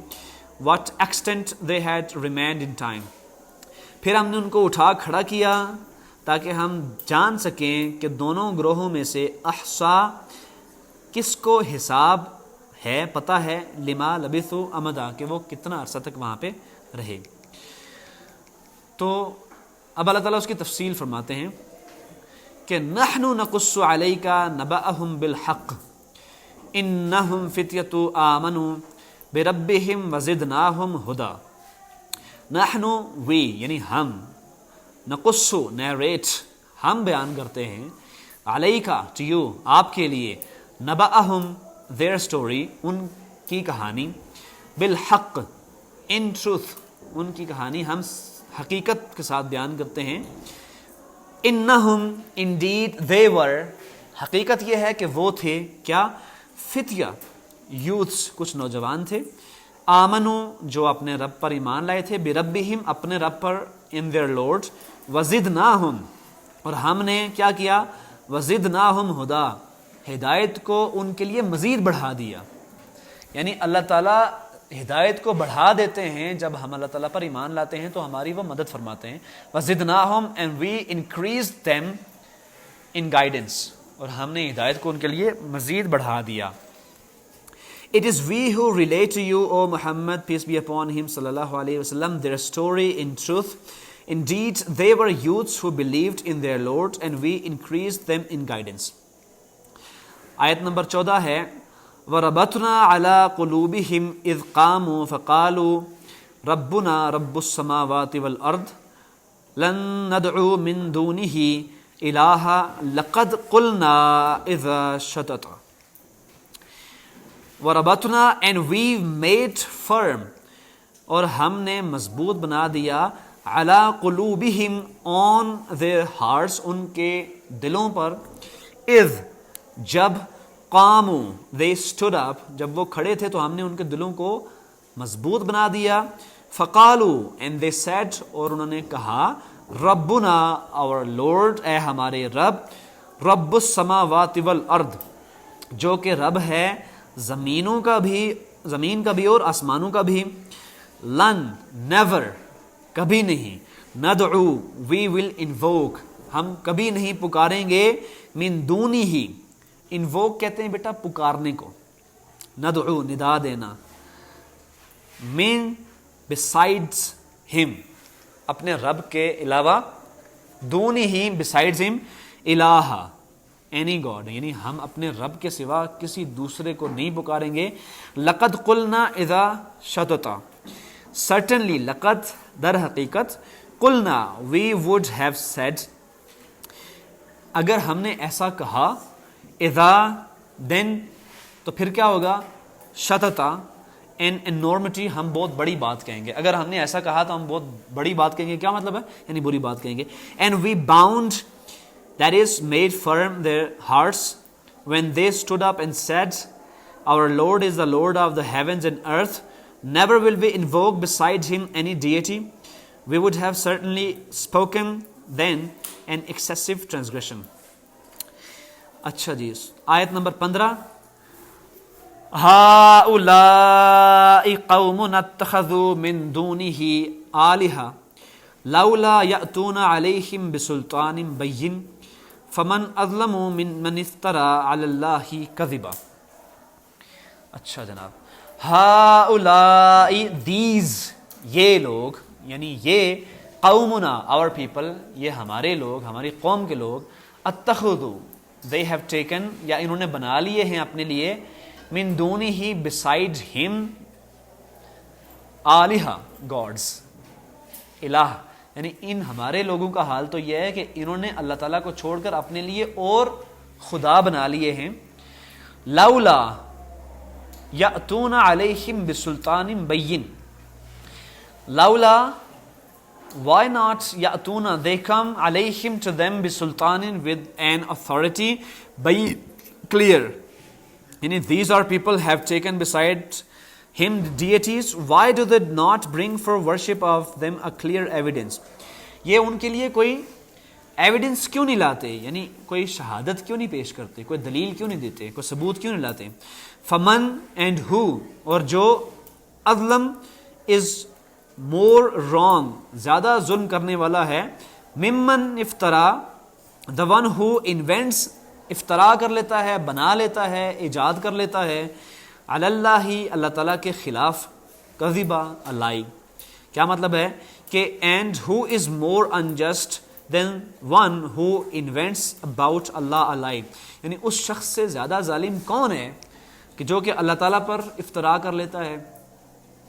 what extent they had remained in time۔ پھر ہم نے ان کو اٹھا کھڑا کیا تاکہ ہم جان سکیں کہ دونوں گروہوں میں سے احصا کس کو حساب ہے، پتہ ہے، لما لبثوا امدا، کہ وہ کتنا عرصہ تک وہاں پہ رہے۔ تو اب اللہ تعالیٰ اس کی تفصیل فرماتے ہیں کہ نحن نقص علیک نبأہم بالحق انہم فتیۃ آمنوا بربہم وزدناہم ہدی. نحن وی یعنی ہم، نقص نیریٹ ہم بیان کرتے ہیں، علیکا ٹو یو آپ کے لیے، نبأہم their story ان کی کہانی، بالحق in truth ان کی کہانی ہم حقیقت کے ساتھ بیان کرتے ہیں. انہم indeed they were حقیقت یہ ہے کہ وہ تھے کیا، فتیہ یوتھس کچھ نوجوان تھے، آمنو جو اپنے رب پر ایمان لائے تھے، بربہم اپنے رب پر، in their Lord، وزدناہم اور ہم نے کیا کیا، وزدناہم ہدا ہدایت کو ان کے لیے مزید بڑھا دیا. یعنی اللہ تعالیٰ ہدایت کو بڑھا دیتے ہیں جب ہم اللہ تعالیٰ پر ایمان لاتے ہیں تو ہماری وہ مدد فرماتے ہیں. وزدناہم and we increased them in guidance اور ہم نے ہدایت کو ان کے لیے مزید بڑھا دیا. It is we who relate to you, O Muhammad, peace be upon him, sallallahu alayhi wa sallam, their story in truth. Indeed, they were youths who believed in their Lord, and we increased them in guidance. آیت نمبر 14 ہے وَرَبَطْنَا عَلَىٰ قُلُوبِهِمْ إِذْ قَامُوا فَقَالُوا رَبُّنَا رَبُّ السَّمَاوَاتِ وَالْأَرْضِ لَن نَّدْعُو مِن دُونِهِ إِلَٰهًا لَقَدْ قُلْنَا إِذًا شَطَطًا. وَرَبَطْنَا and we made firm اور ہم نے مضبوط بنا دیا، عَلَىٰ قُلُوبِهِمْ on their hearts ان کے دلوں پر، اِذ جب، قاموا they stood up جب وہ کھڑے تھے تو ہم نے ان کے دلوں کو مضبوط بنا دیا. فقالوا and they said اور انہوں نے کہا، ربنا our Lord اے ہمارے رب، رب السماوات والارض جو کہ رب ہے زمینوں کا بھی، زمین کا بھی اور آسمانوں کا بھی، لن never کبھی نہیں، ندعو we will invoke ہم کبھی نہیں پکاریں گے، من دونی ہی انووک کہتے ہیں بیٹا پکارنے کو، ندعو ندا دینا، من besides him اپنے رب کے علاوہ، دونی ہی besides him الہ any God یعنی ہم اپنے رب کے سوا کسی دوسرے کو نہیں پکاریں گے. لقد قلنا اذا شططا certainly لقد در حقیقت، قلنا we would have said اگر ہم نے ایسا کہا، اذا then تو پھر کیا ہوگا، شططا ان انورمٹی ہم بہت بڑی بات کہیں گے. اگر ہم نے ایسا کہا تو ہم بہت بڑی بات کہیں گے، کیا مطلب ہے، یعنی بری بات کہیں گے. and we bound that is made firm their hearts when they stood up and said, our Lord is the Lord of the heavens and earth, never will we invoke beside him any deity. We would have certainly spoken then an excessive transgression. اچھا جی، آیت نمبر 15 هؤلاء قوم اتخذوا من دونه آلهة لولا يأتون عليهم بسلطان بين فمن اظلم ممن افترى على الله كذبا. اچھا جناب، هؤلاء these یہ لوگ، یعنی یہ قومنا our people یہ ہمارے لوگ، ہماری قوم کے لوگ، اتخذوا they have taken یا انہوں نے بنا لیے ہیں اپنے لیے، من دونی ہی beside him آلہہ gods الہ، یعنی ان ہمارے لوگوں کا حال تو یہ ہے کہ انہوں نے اللہ تعالیٰ کو چھوڑ کر اپنے لیے اور خدا بنا لیے ہیں. لولا یأتون علیہم بسلطان بین، لولا why not یأتون they come علیہم to them بسلطان with an authority been clear، یعنی these are people have taken beside him deities, why do they not bring for worship of them a clear evidence. یہ ان کے لیے کوئی ایویڈنس کیوں نہیں لاتے، یعنی کوئی شہادت کیوں نہیں پیش کرتے، کوئی دلیل کیوں نہیں دیتے، کوئی ثبوت کیوں نہیں لاتے. فمن اینڈ ہو اور جو، اظلم از مور رانگ زیادہ ظلم کرنے والا ہے، ممن افطرا the one who invents افطرا کر لیتا ہے، بنا لیتا ہے، ایجاد کر لیتا ہے، علی اللہ اللہ تعالیٰ کے خلاف، کذبا لائی. کیا مطلب ہے کہ and who is more unjust than one who invents about Allah a lie. یعنی اس شخص سے زیادہ ظالم کون ہے کہ جو کہ اللہ تعالیٰ پر افترا کر لیتا ہے.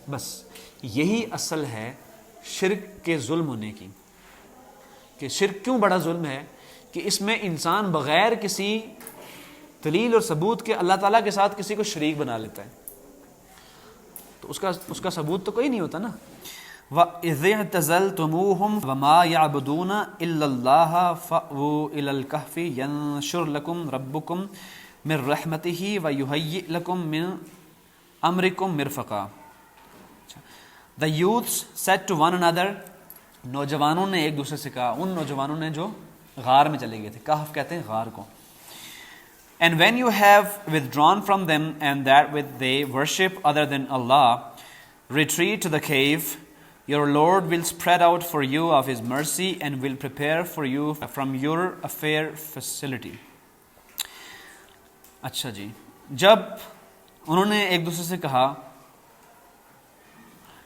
بس یہی اصل ہے شرک کے ظلم ہونے کی. کہ شرک کیوں بڑا ظلم ہے کہ اس میں انسان بغیر کسی دلیل اور ثبوت کے اللہ تعالیٰ کے ساتھ کسی کو شریک بنا لیتا ہے. تو اس کا ثبوت تو کوئی نہیں ہوتا نا. وَإِذِ اعْتَزَلْتُمُوهُمْ وَمَا يَعْبُدُونَ إِلَّا اللَّهَ فَأْوُوا إِلَى الْكَهْفِ يَنشُرْ لَكُمْ رَبُّكُمْ مِنْ رَحْمَتِهِ وَيُهَيِّئْ لَكُمْ مِنْ أَمْرِكُمْ مِرْفَقًا. The youths said to one another, نوجوانوں نے ایک دوسرے سے کہا, ان نوجوانوں نے جو غار میں چلے گئے تھے. کہف کہتے ہیں غار کو. And when you have withdrawn from them and that which they worship other than Allah, retreat to the cave. Your Lord will spread out for you of His mercy and will prepare for you from your affair facility. اچھا جی, جب انہوں نے ایک دوسرے سے کہا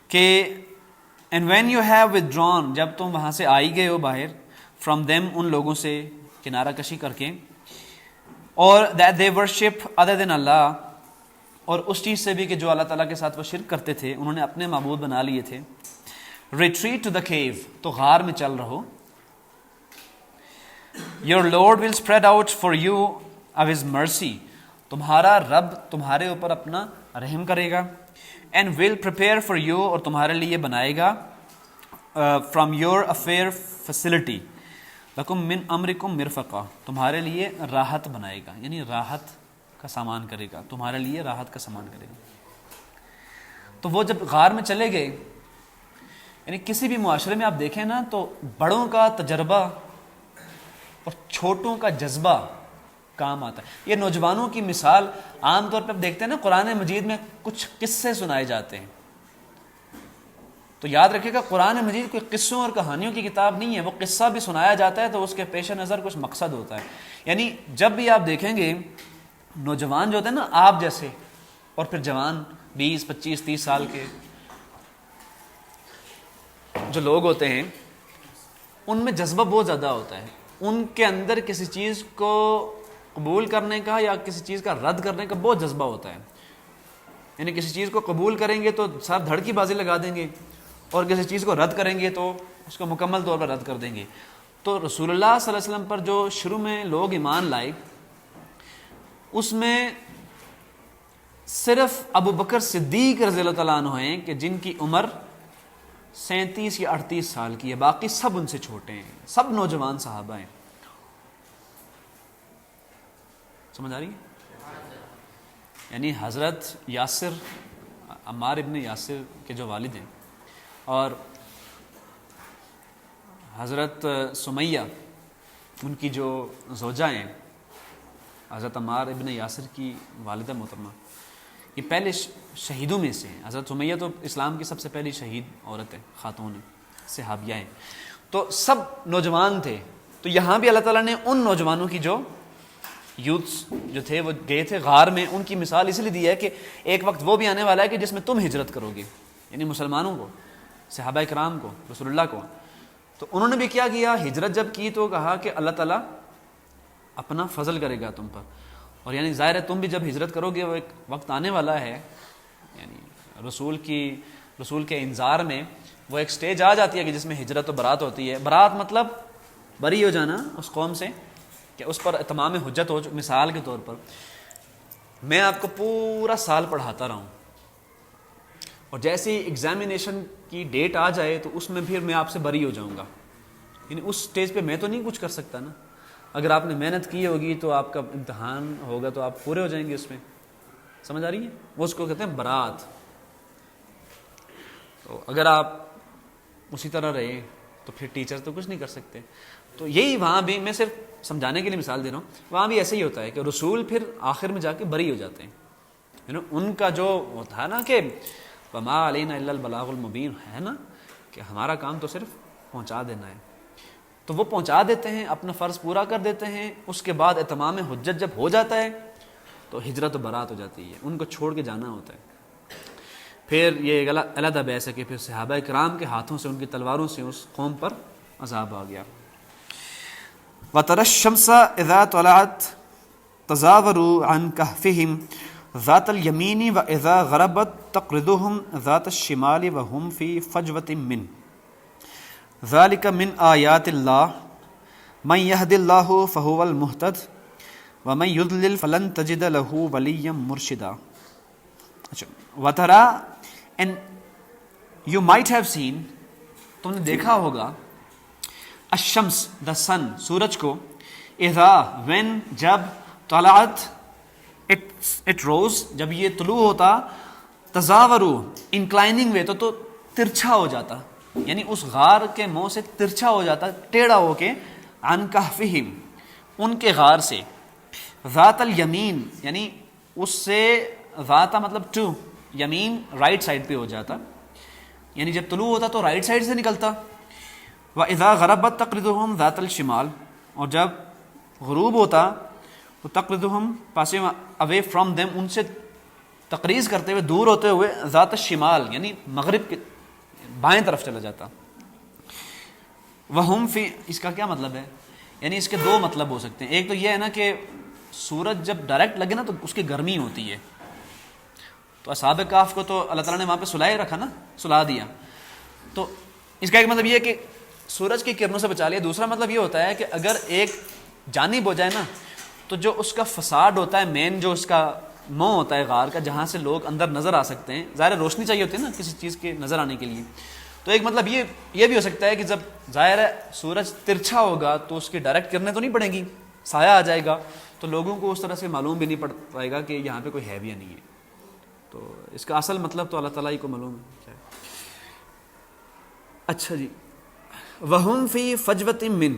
کہ and when you have withdrawn, جب تم وہاں سے آئی گئے ہو باہر, from them ان لوگوں سے کنارہ کشی کر کے, اور that they worship other than Allah, اور اس چیز سے بھی کہ جو اللہ تعالیٰ کے ساتھ وہ شرک کرتے تھے, انہوں نے اپنے معبود بنا لیے تھے. retreat to the cave, تو غار میں چل رہو. your Lord will spread out for you of His mercy, تمہارا رب تمہارے اوپر اپنا رحم کرے گا. and will prepare for you, اور تمہارے لیے بنائے گا from your affair facility, لکم من امرکم مرفقا, تمہارے لیے راحت بنائے گا, یعنی راحت کا سامان کرے گا, تمہارے لیے راحت کا سامان کرے گا. تو وہ جب غار میں چلے گئے, یعنی کسی بھی معاشرے میں آپ دیکھیں نا تو بڑوں کا تجربہ اور چھوٹوں کا جذبہ کام آتا ہے. یہ نوجوانوں کی مثال عام طور پہ آپ دیکھتے ہیں نا, قرآن مجید میں کچھ قصے سنائے جاتے ہیں. تو یاد رکھیے گا, قرآن مجید کوئی قصوں اور کہانیوں کی کتاب نہیں ہے. وہ قصہ بھی سنایا جاتا ہے تو اس کے پیش نظر کچھ مقصد ہوتا ہے. یعنی جب بھی آپ دیکھیں گے نوجوان جو ہوتے ہیں نا آپ جیسے, اور پھر جوان 20, 25, 30 سال کے جو لوگ ہوتے ہیں, ان میں جذبہ بہت زیادہ ہوتا ہے. ان کے اندر کسی چیز کو قبول کرنے کا یا کسی چیز کا رد کرنے کا بہت جذبہ ہوتا ہے. یعنی کسی چیز کو قبول کریں گے تو سر دھڑ کی بازی لگا دیں گے, اور کسی چیز کو رد کریں گے تو اس کو مکمل طور پر رد کر دیں گے. تو رسول اللہ صلی اللہ علیہ وسلم پر جو شروع میں لوگ ایمان لائے, اس میں صرف ابو بکر صدیق رضی اللہ تعالیٰ عنہ ہیں کہ جن کی عمر 37 یا 38 سال کی ہے, باقی سب ان سے چھوٹے ہیں, سب نوجوان صحابہ ہیں. سمجھ آ رہی ہے؟ یعنی حضرت یاسر, عمار ابن یاسر کے جو والد ہیں, اور حضرت سمیہ ان کی جو زوجہ ہیں, حضرت عمار ابن یاسر کی والدہ محترمہ, یہ پہلے شہیدوں میں سے ہیں. حضرت سمیہ تو اسلام کی سب سے پہلی شہید عورت ہے, خاتون ہے, صحابیہ ہیں. تو سب نوجوان تھے. تو یہاں بھی اللہ تعالیٰ نے ان نوجوانوں کی جو یوتھس جو تھے وہ گئے تھے غار میں, ان کی مثال اس لیے دی ہے کہ ایک وقت وہ بھی آنے والا ہے کہ جس میں تم ہجرت کرو گے, یعنی مسلمانوں کو, صحابہ کرام کو, رسول اللہ کو. تو انہوں نے بھی کیا کیا, ہجرت جب کی تو کہا کہ اللہ تعالیٰ اپنا فضل کرے گا تم پر. اور یعنی ظاہر ہے تم بھی جب ہجرت کرو گے, وہ ایک وقت آنے والا ہے, یعنی رسول کے انذار میں وہ ایک سٹیج آ جاتی ہے کہ جس میں ہجرت و برات ہوتی ہے. برات مطلب بری ہو جانا اس قوم سے کہ اس پر اتمام حجت ہو. مثال کے طور پر میں آپ کو پورا سال پڑھاتا رہا ہوں, اور جیسے ہی ایگزامینیشن کی ڈیٹ آ جائے تو اس میں پھر میں آپ سے بری ہو جاؤں گا. یعنی اس سٹیج پہ میں تو نہیں کچھ کر سکتا نا. اگر آپ نے محنت کی ہوگی تو آپ کا امتحان ہوگا تو آپ پورے ہو جائیں گے اس میں. سمجھ آ رہی ہے؟ وہ اس کو کہتے ہیں برات. تو اگر آپ اسی طرح رہے تو پھر ٹیچر تو کچھ نہیں کر سکتے. تو یہی وہاں بھی میں صرف سمجھانے کے لیے مثال دے رہا ہوں, وہاں بھی ایسے ہی ہوتا ہے کہ رسول پھر آخر میں جا کے بری ہو جاتے ہیں. ان کا جو تھا نا کہ وما علینا الا البلاغ المبین ہے نا, کہ ہمارا کام تو صرف پہنچا دینا ہے. تو وہ پہنچا دیتے ہیں, اپنا فرض پورا کر دیتے ہیں. اس کے بعد اتمام حجت جب ہو جاتا ہے تو ہجرت و برات ہو جاتی ہے, ان کو چھوڑ کے جانا ہوتا ہے. پھر یہ علیحدہ بحث ہے کہ پھر صحابہ کرام کے ہاتھوں سے, ان کی تلواروں سے اس قوم پر عذاب آ گیا. وَتَرَى الشَّمْسَ إِذَا طَلَعَتْ تَزَاوَرُوا عَنْ كَهْفِهِمْ ذَاتَ الْيَمِينِ وَإِذَا غَرَبَتْ تَقْرِضُهُمْ ذَاتَ الشِّمَالِ وَهُمْ فِي فَجْوَةٍ مِّنْهُ ذَلِكَ مِنْ آيَاتِ اللَّهِ مَنْ يَهْدِ اللَّهُ فَهُوَ الْمُهْتَدِ وَمَنْ يُضْلِلْ فَلَنْ تَجِدَ لَهُ وَلِيًّا مُرْشِدًا. اچھا وَتَرَى and you might have seen, تم نے دیکھا ہوگا الشمس the sun سورج کو اذا when جب طلعت it rose جب یہ طلوع ہوتا تزاورو inclining way تو ترچھا ہو جاتا یعنی اس غار کے منہ سے ترچھا ہو جاتا ٹیڑھا ہو کے عن کہفہم ان کے غار سے ذات الیمین یعنی اس سے ذات مطلب ٹو یمین رائٹ سائڈ پہ ہو جاتا یعنی جب طلوع ہوتا تو رائٹ سائڈ سے نکلتا. وَإِذَا غَرَبَتْ تَقْرِضُهُمْ ذَاتَ الشِّمَالِ اور جب غروب ہوتا تو تقرضهم پاسنگ اوے فرام دیم ان سے تقریض کرتے ہوئے دور ہوتے ہوئے ذات الشمال یعنی مغرب کے بائیں طرف چلا جاتا. وَهُمْ فِي اس کا کیا مطلب ہے یعنی اس کے دو مطلب ہو سکتے ہیں. ایک تو یہ ہے نا کہ سورج جب ڈائریکٹ لگے نا تو اس کی گرمی ہوتی ہے تو اصحاب کہف کو تو اللہ تعالیٰ نے وہاں پہ سلائے رکھا نا سلا دیا تو اس کا ایک مطلب یہ ہے کہ سورج کی کرنوں سے بچا لیا. دوسرا مطلب یہ ہوتا ہے کہ اگر ایک جانب ہو جائے نا تو جو اس کا فساد ہوتا ہے مین جو اس کا منہ ہوتا ہے غار کا جہاں سے لوگ اندر نظر آ سکتے ہیں ظاہر روشنی چاہیے ہوتی ہے نا کسی چیز کے نظر آنے کے لیے تو ایک مطلب یہ بھی ہو سکتا ہے کہ جب ظاہر ہے سورج ترچھا ہوگا تو اس کی ڈائریکٹ کرنیں تو نہیں پڑیں گی سایہ آ جائے گا تو لوگوں کو اس طرح سے معلوم بھی نہیں پڑ پائے گا کہ یہاں پہ کوئی ہے بھی یا نہیں ہے. تو اس کا اصل مطلب تو اللہ تعالیٰ ہی کو معلوم ہے. اچھا جی وَهُمْ فِي فَجْوَةٍ مِّنْ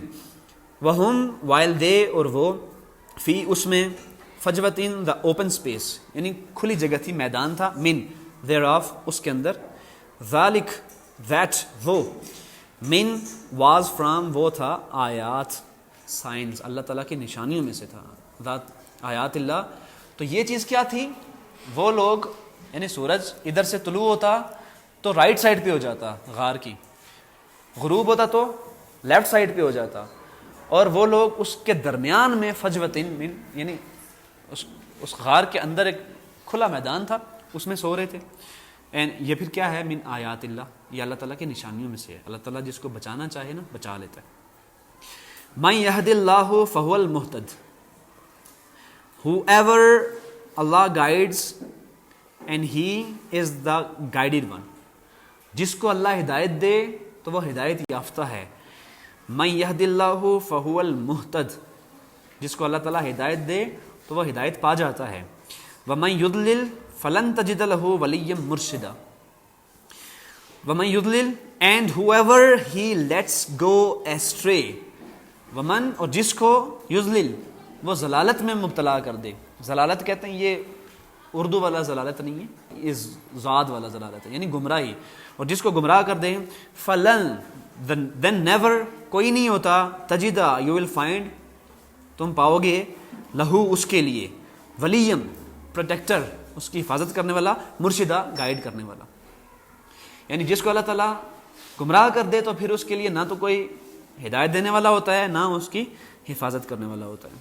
وَهُمْ while they اور وہ فی اس میں فجوتن دا اوپن اسپیس یعنی کھلی جگہ تھی میدان تھا من دیر آف اس کے اندر ذالک دیٹ وہ من واز فرام وہ تھا آیات سائنس اللہ تعالیٰ کی نشانیوں میں سے تھا ذات آیات اللہ. تو یہ چیز کیا تھی وہ لوگ یعنی سورج ادھر سے طلوع ہوتا تو رائٹ سائڈ پہ ہو جاتا غار کی غروب ہوتا تو لیفٹ سائڈ پہ ہو جاتا اور وہ لوگ اس کے درمیان میں فجوتن من یعنی اس غار کے اندر ایک کھلا میدان تھا اس میں سو رہے تھے. اینڈ یہ پھر کیا ہے من آیات اللہ یہ اللہ تعالیٰ کی نشانیوں میں سے ہے. اللہ تعالیٰ جس کو بچانا چاہے نا بچا لیتا ہے. من یہد اللہ فہو المہتد whoever Allah guides and he is the guided one جس کو اللہ ہدایت دے تو وہ ہدایت یافتہ ہے. من یہد اللہ فہو المہتد جس کو اللہ تعالیٰ ہدایت دے تو وہ ہدایت پا جاتا ہے. ومن یضلل فلن تجد لہ ولیا مرشدا ومن یضلل and whoever he lets go astray ومن اور جس کو یضلل وہ ضلالت میں مبتلا کر دے. ضلالت کہتے ہیں یہ اردو والا ضلالت نہیں ہے یہ ذات والا ضلالت ہے یعنی گمراہی اور جس کو گمراہ کر دیں فلن then never کوئی نہیں ہوتا تجدہ you will find تم پاؤ گے لہو اس کے لیے ولیم پروٹیکٹر اس کی حفاظت کرنے والا مرشدہ گائیڈ کرنے والا. یعنی جس کو اللہ تعالیٰ گمراہ کر دے تو پھر اس کے لیے نہ تو کوئی ہدایت دینے والا ہوتا ہے نہ اس کی حفاظت کرنے والا ہوتا ہے.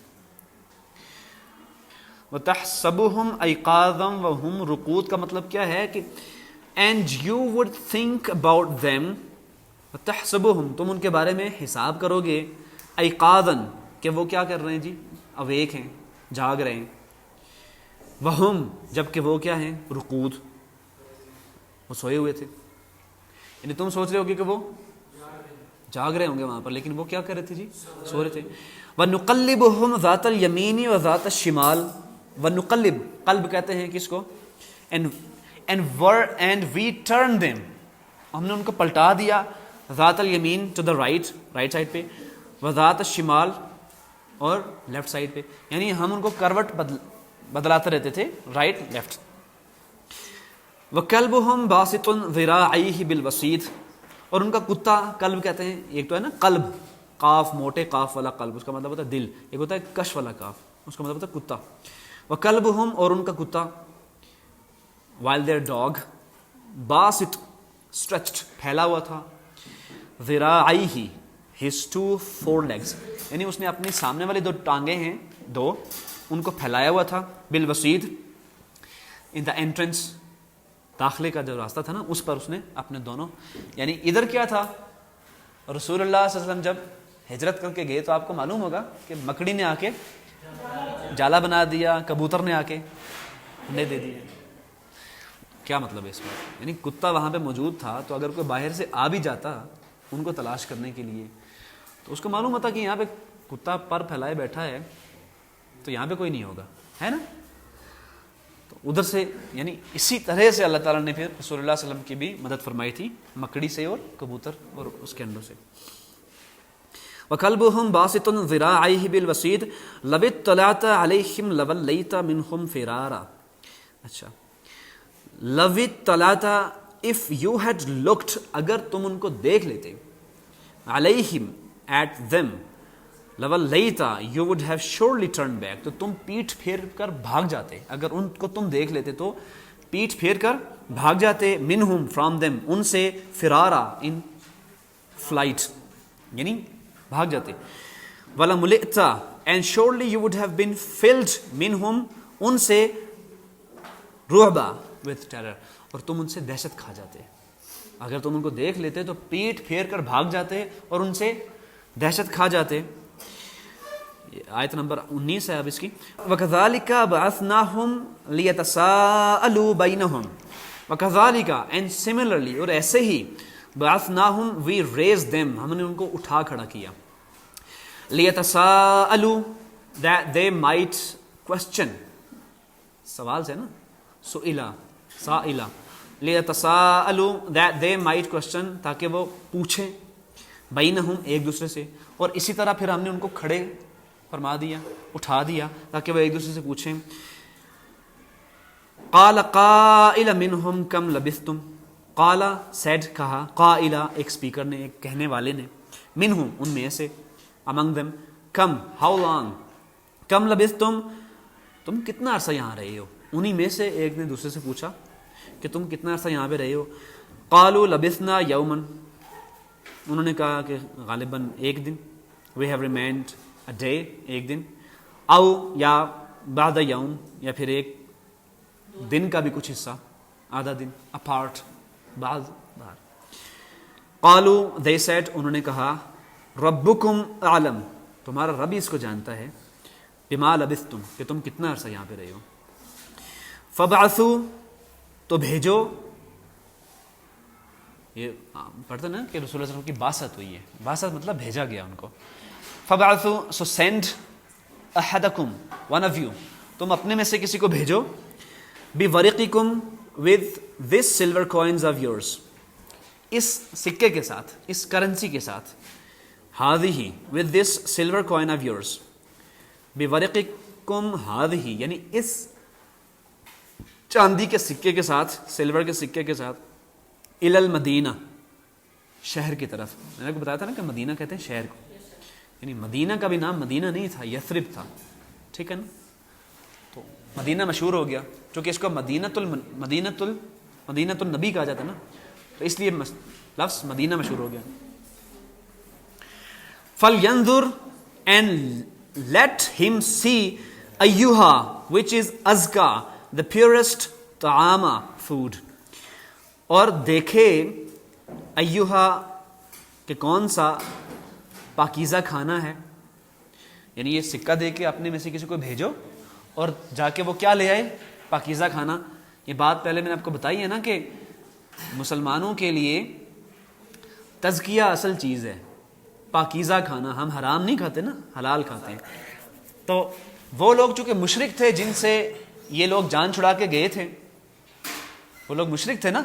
وَتَحْسَبُهُمْ أَيْقَاظًا وَهُمْ رُقُودٌ کا مطلب کیا ہے کہ and you would think about them وَتَحْسَبُهُمْ تم ان کے بارے میں حساب کرو گے أَيْقَاظًا کہ وہ کیا کر رہے ہیں جی اویک ہیں جاگ رہے ہیں. وَهُمْ جبکہ وہ کیا ہیں رقود وہ سوئے ہوئے تھے یعنی تم سوچ رہے ہوگے کہ وہ جاگ رہے ہوں گے وہاں پر لیکن وہ کیا کر رہے تھے جی سو رہے تھے. وَنُقَلِّبُهُمْ ذَاتَ الْيَمِينِ وَذَاتَ الشِّمَالِ وَنُقَلِّب قلب کہتے ہیں کس کو and we turn them ہم نے ان کو پلٹا دیا ذات الیمین ٹو دا رائٹ سائڈ پہ وذات الشمال اور لیفٹ سائڈ پہ یعنی ہم ان کو کروٹ بدلاتے رہتے تھے رائٹ لیفٹ. وَكَلْبُهُمْ بَاسِطٌ ذِرَاعَيْهِ بِالْوَسِيطِ اور ان کا کتا کلب کہتے ہیں ایک تو ہے نا قلب قاف موٹے قاف والا قلب اس کا مطلب ہوتا ہے دل ایک ہوتا ہے کش والا قاف اس کا مطلب ہوتا ہے کتا. وَكَلْبُهُمْ اور ان کا کتا while their dog Basit stretched پھیلا ہوا تھا ذراعیہ his two forelegs, یعنی اس نے اپنی سامنے والی 2 ٹانگیں ہیں 2 ان کو پھیلایا ہوا تھا بالوسید ان دا انٹرنس, داخلے کا جو راستہ تھا نا اس پر اس نے اپنے دونوں, یعنی ادھر کیا تھا, رسول اللہ صلی اللہ علیہ وسلم جب ہجرت کر کے گئے تو آپ کو معلوم ہوگا کہ مکڑی نے آ کے جالا بنا دیا, کبوتر نے آ کے انڈے دے دیے. کیا مطلب ہے اس میں؟ یعنی کتا وہاں پہ موجود تھا تو اگر کوئی باہر سے آ بھی جاتا ان کو تلاش کرنے کے لیے تو اس کو معلوم ہوتا کہ یہاں پہ کتا پر پھیلائے بیٹھا ہے تو یہاں پہ کوئی نہیں ہوگا, ہے نا. تو ادھر سے یعنی اسی طرح سے اللہ تعالیٰ نے پھر رسول اللہ صلی اللہ علیہ وسلم کی بھی مدد فرمائی تھی مکڑی سے اور کبوتر اور اس کے انڈوں سے. وَكَلْبُهُمْ بَاسِطٌ ذِرَاعَيْهِ بِالْوَسِيدِ لَوِ اطَّلَعْتَ عَلَيْهِمْ لَوَلَّيْتَ مِنْهُمْ فِرَارًا. اچھا, لَوِ اطَّلَعْتَ, if you had looked, اگر تم ان کو دیکھ لیتے, عَلَيْهِمْ, at them, لَوَلَّيْتَ, you would have surely turned back, تو تم پیٹھ پھیر کر بھاگ جاتے. اگر ان کو تم دیکھ لیتے تو پیٹھ پھیر کر بھاگ جاتے. منہم, from them, ان سے, فرارا, in flight, یعنی بھاگ جاتے. وَلَمُلِئْتَ, and surely you would have been filled, منہم, ان سے, رعبا, with terror, اور تم ان سے دہشت کھا جاتے. اگر تم ان کو دیکھ لیتے تو پیٹ پھیر کر بھاگ جاتے اور ان سے دہشت کھا جاتے. آیت نمبر 19 ہے اب اس کی. وَكَذَلِكَ بَعَثْنَاهُمْ لِيَتَسَاءَلُوا بَيْنَهُمْ, وَكَذَلِكَ, and similarly, اور ایسے ہی, بَعَثْنَاهُمْ, we raised them, ہم نے ان کو اٹھا کھڑا کیا. لِيَتَسَاءَلُوا, that they might question, سوال سے نا, سئلہ, سائلہ, لِيَتَسَاءَلُوا, that they might question, تاکہ وہ پوچھیں, بینہم, ایک دوسرے سے. اور اسی طرح پھر ہم نے ان کو کھڑے فرما دیا, اٹھا دیا, تاکہ وہ ایک دوسرے سے پوچھیں. قال قائل منہم کم لبثتم, قال, said, کہا, قائل, ایک سپیکر نے, ایک کہنے والے نے, منہم, ان میں سے, among them, come, how long, کم لبثتم, تم کتنا عرصہ یہاں رہے ہو. انہی میں سے ایک نے دوسرے سے پوچھا کہ تم کتنا عرصہ یہاں پہ رہے ہو. قالوا لبثنا یوما, انہوں نے کہا کہ غالباً ایک دن. we have remained a day, ایک دن. او, یا بعد یوم, یا پھر ایک دن کا بھی کچھ حصہ, آدھا دن, a part, بعض بار. قالوا, they said, انہوں نے کہا, ربکم اعلم, تمہارا رب اس کو جانتا ہے, بما لبثتم, کہ تم کتنا عرصہ یہاں پہ رہے ہو. فبعثوا, تو بھیجو, یہ پڑھتے نا کہ رسول اللہ صلی اللہ علیہ وسلم کی بعثت ہوئی ہے, بعثت مطلب بھیجا گیا ان کو. فبعثوا, so send احدکم, one of you, تم اپنے میں سے کسی کو بھیجو, بورقکم, with this silver coins of yours, اس سکے کے ساتھ, اس کرنسی کے ساتھ, ہذہ, with this silver coin of yours, بورقکم ہذہ, یعنی اس چاندی کے سکے کے ساتھ, سلور کے سکے کے ساتھ, الی المدینہ, شہر کی طرف. میں نے آپ کو بتایا تھا نا کہ مدینہ کہتے ہیں شہر کو, یعنی مدینہ کا بھی نام مدینہ نہیں تھا, یثرب تھا, ٹھیک ہے نا. تو مدینہ مشہور ہو گیا چونکہ اس کو مدینۃ النبی کہا جاتا ہے نا, تو اس لیے لفظ مدینہ مشہور ہو گیا. فَلْيَنْظُرْ, and let him see, أَيُّهَا, which is أَزْكَى, the purest طعام, food, اور دیکھے, ایہا, کہ کون سا پاکیزہ کھانا ہے. یعنی یہ سکہ دے کے اپنے میں سے کسی کو بھیجو اور جا کے وہ کیا لے آئے, پاکیزہ کھانا. یہ بات پہلے میں نے آپ کو بتائی ہے نا کہ مسلمانوں کے لیے تزکیہ اصل چیز ہے, پاکیزہ کھانا. ہم حرام نہیں کھاتے نا, حلال کھاتے ہیں. تو وہ لوگ چونکہ مشرک تھے جن سے یہ لوگ جان چھڑا کے گئے تھے, وہ لوگ مشرک تھے نا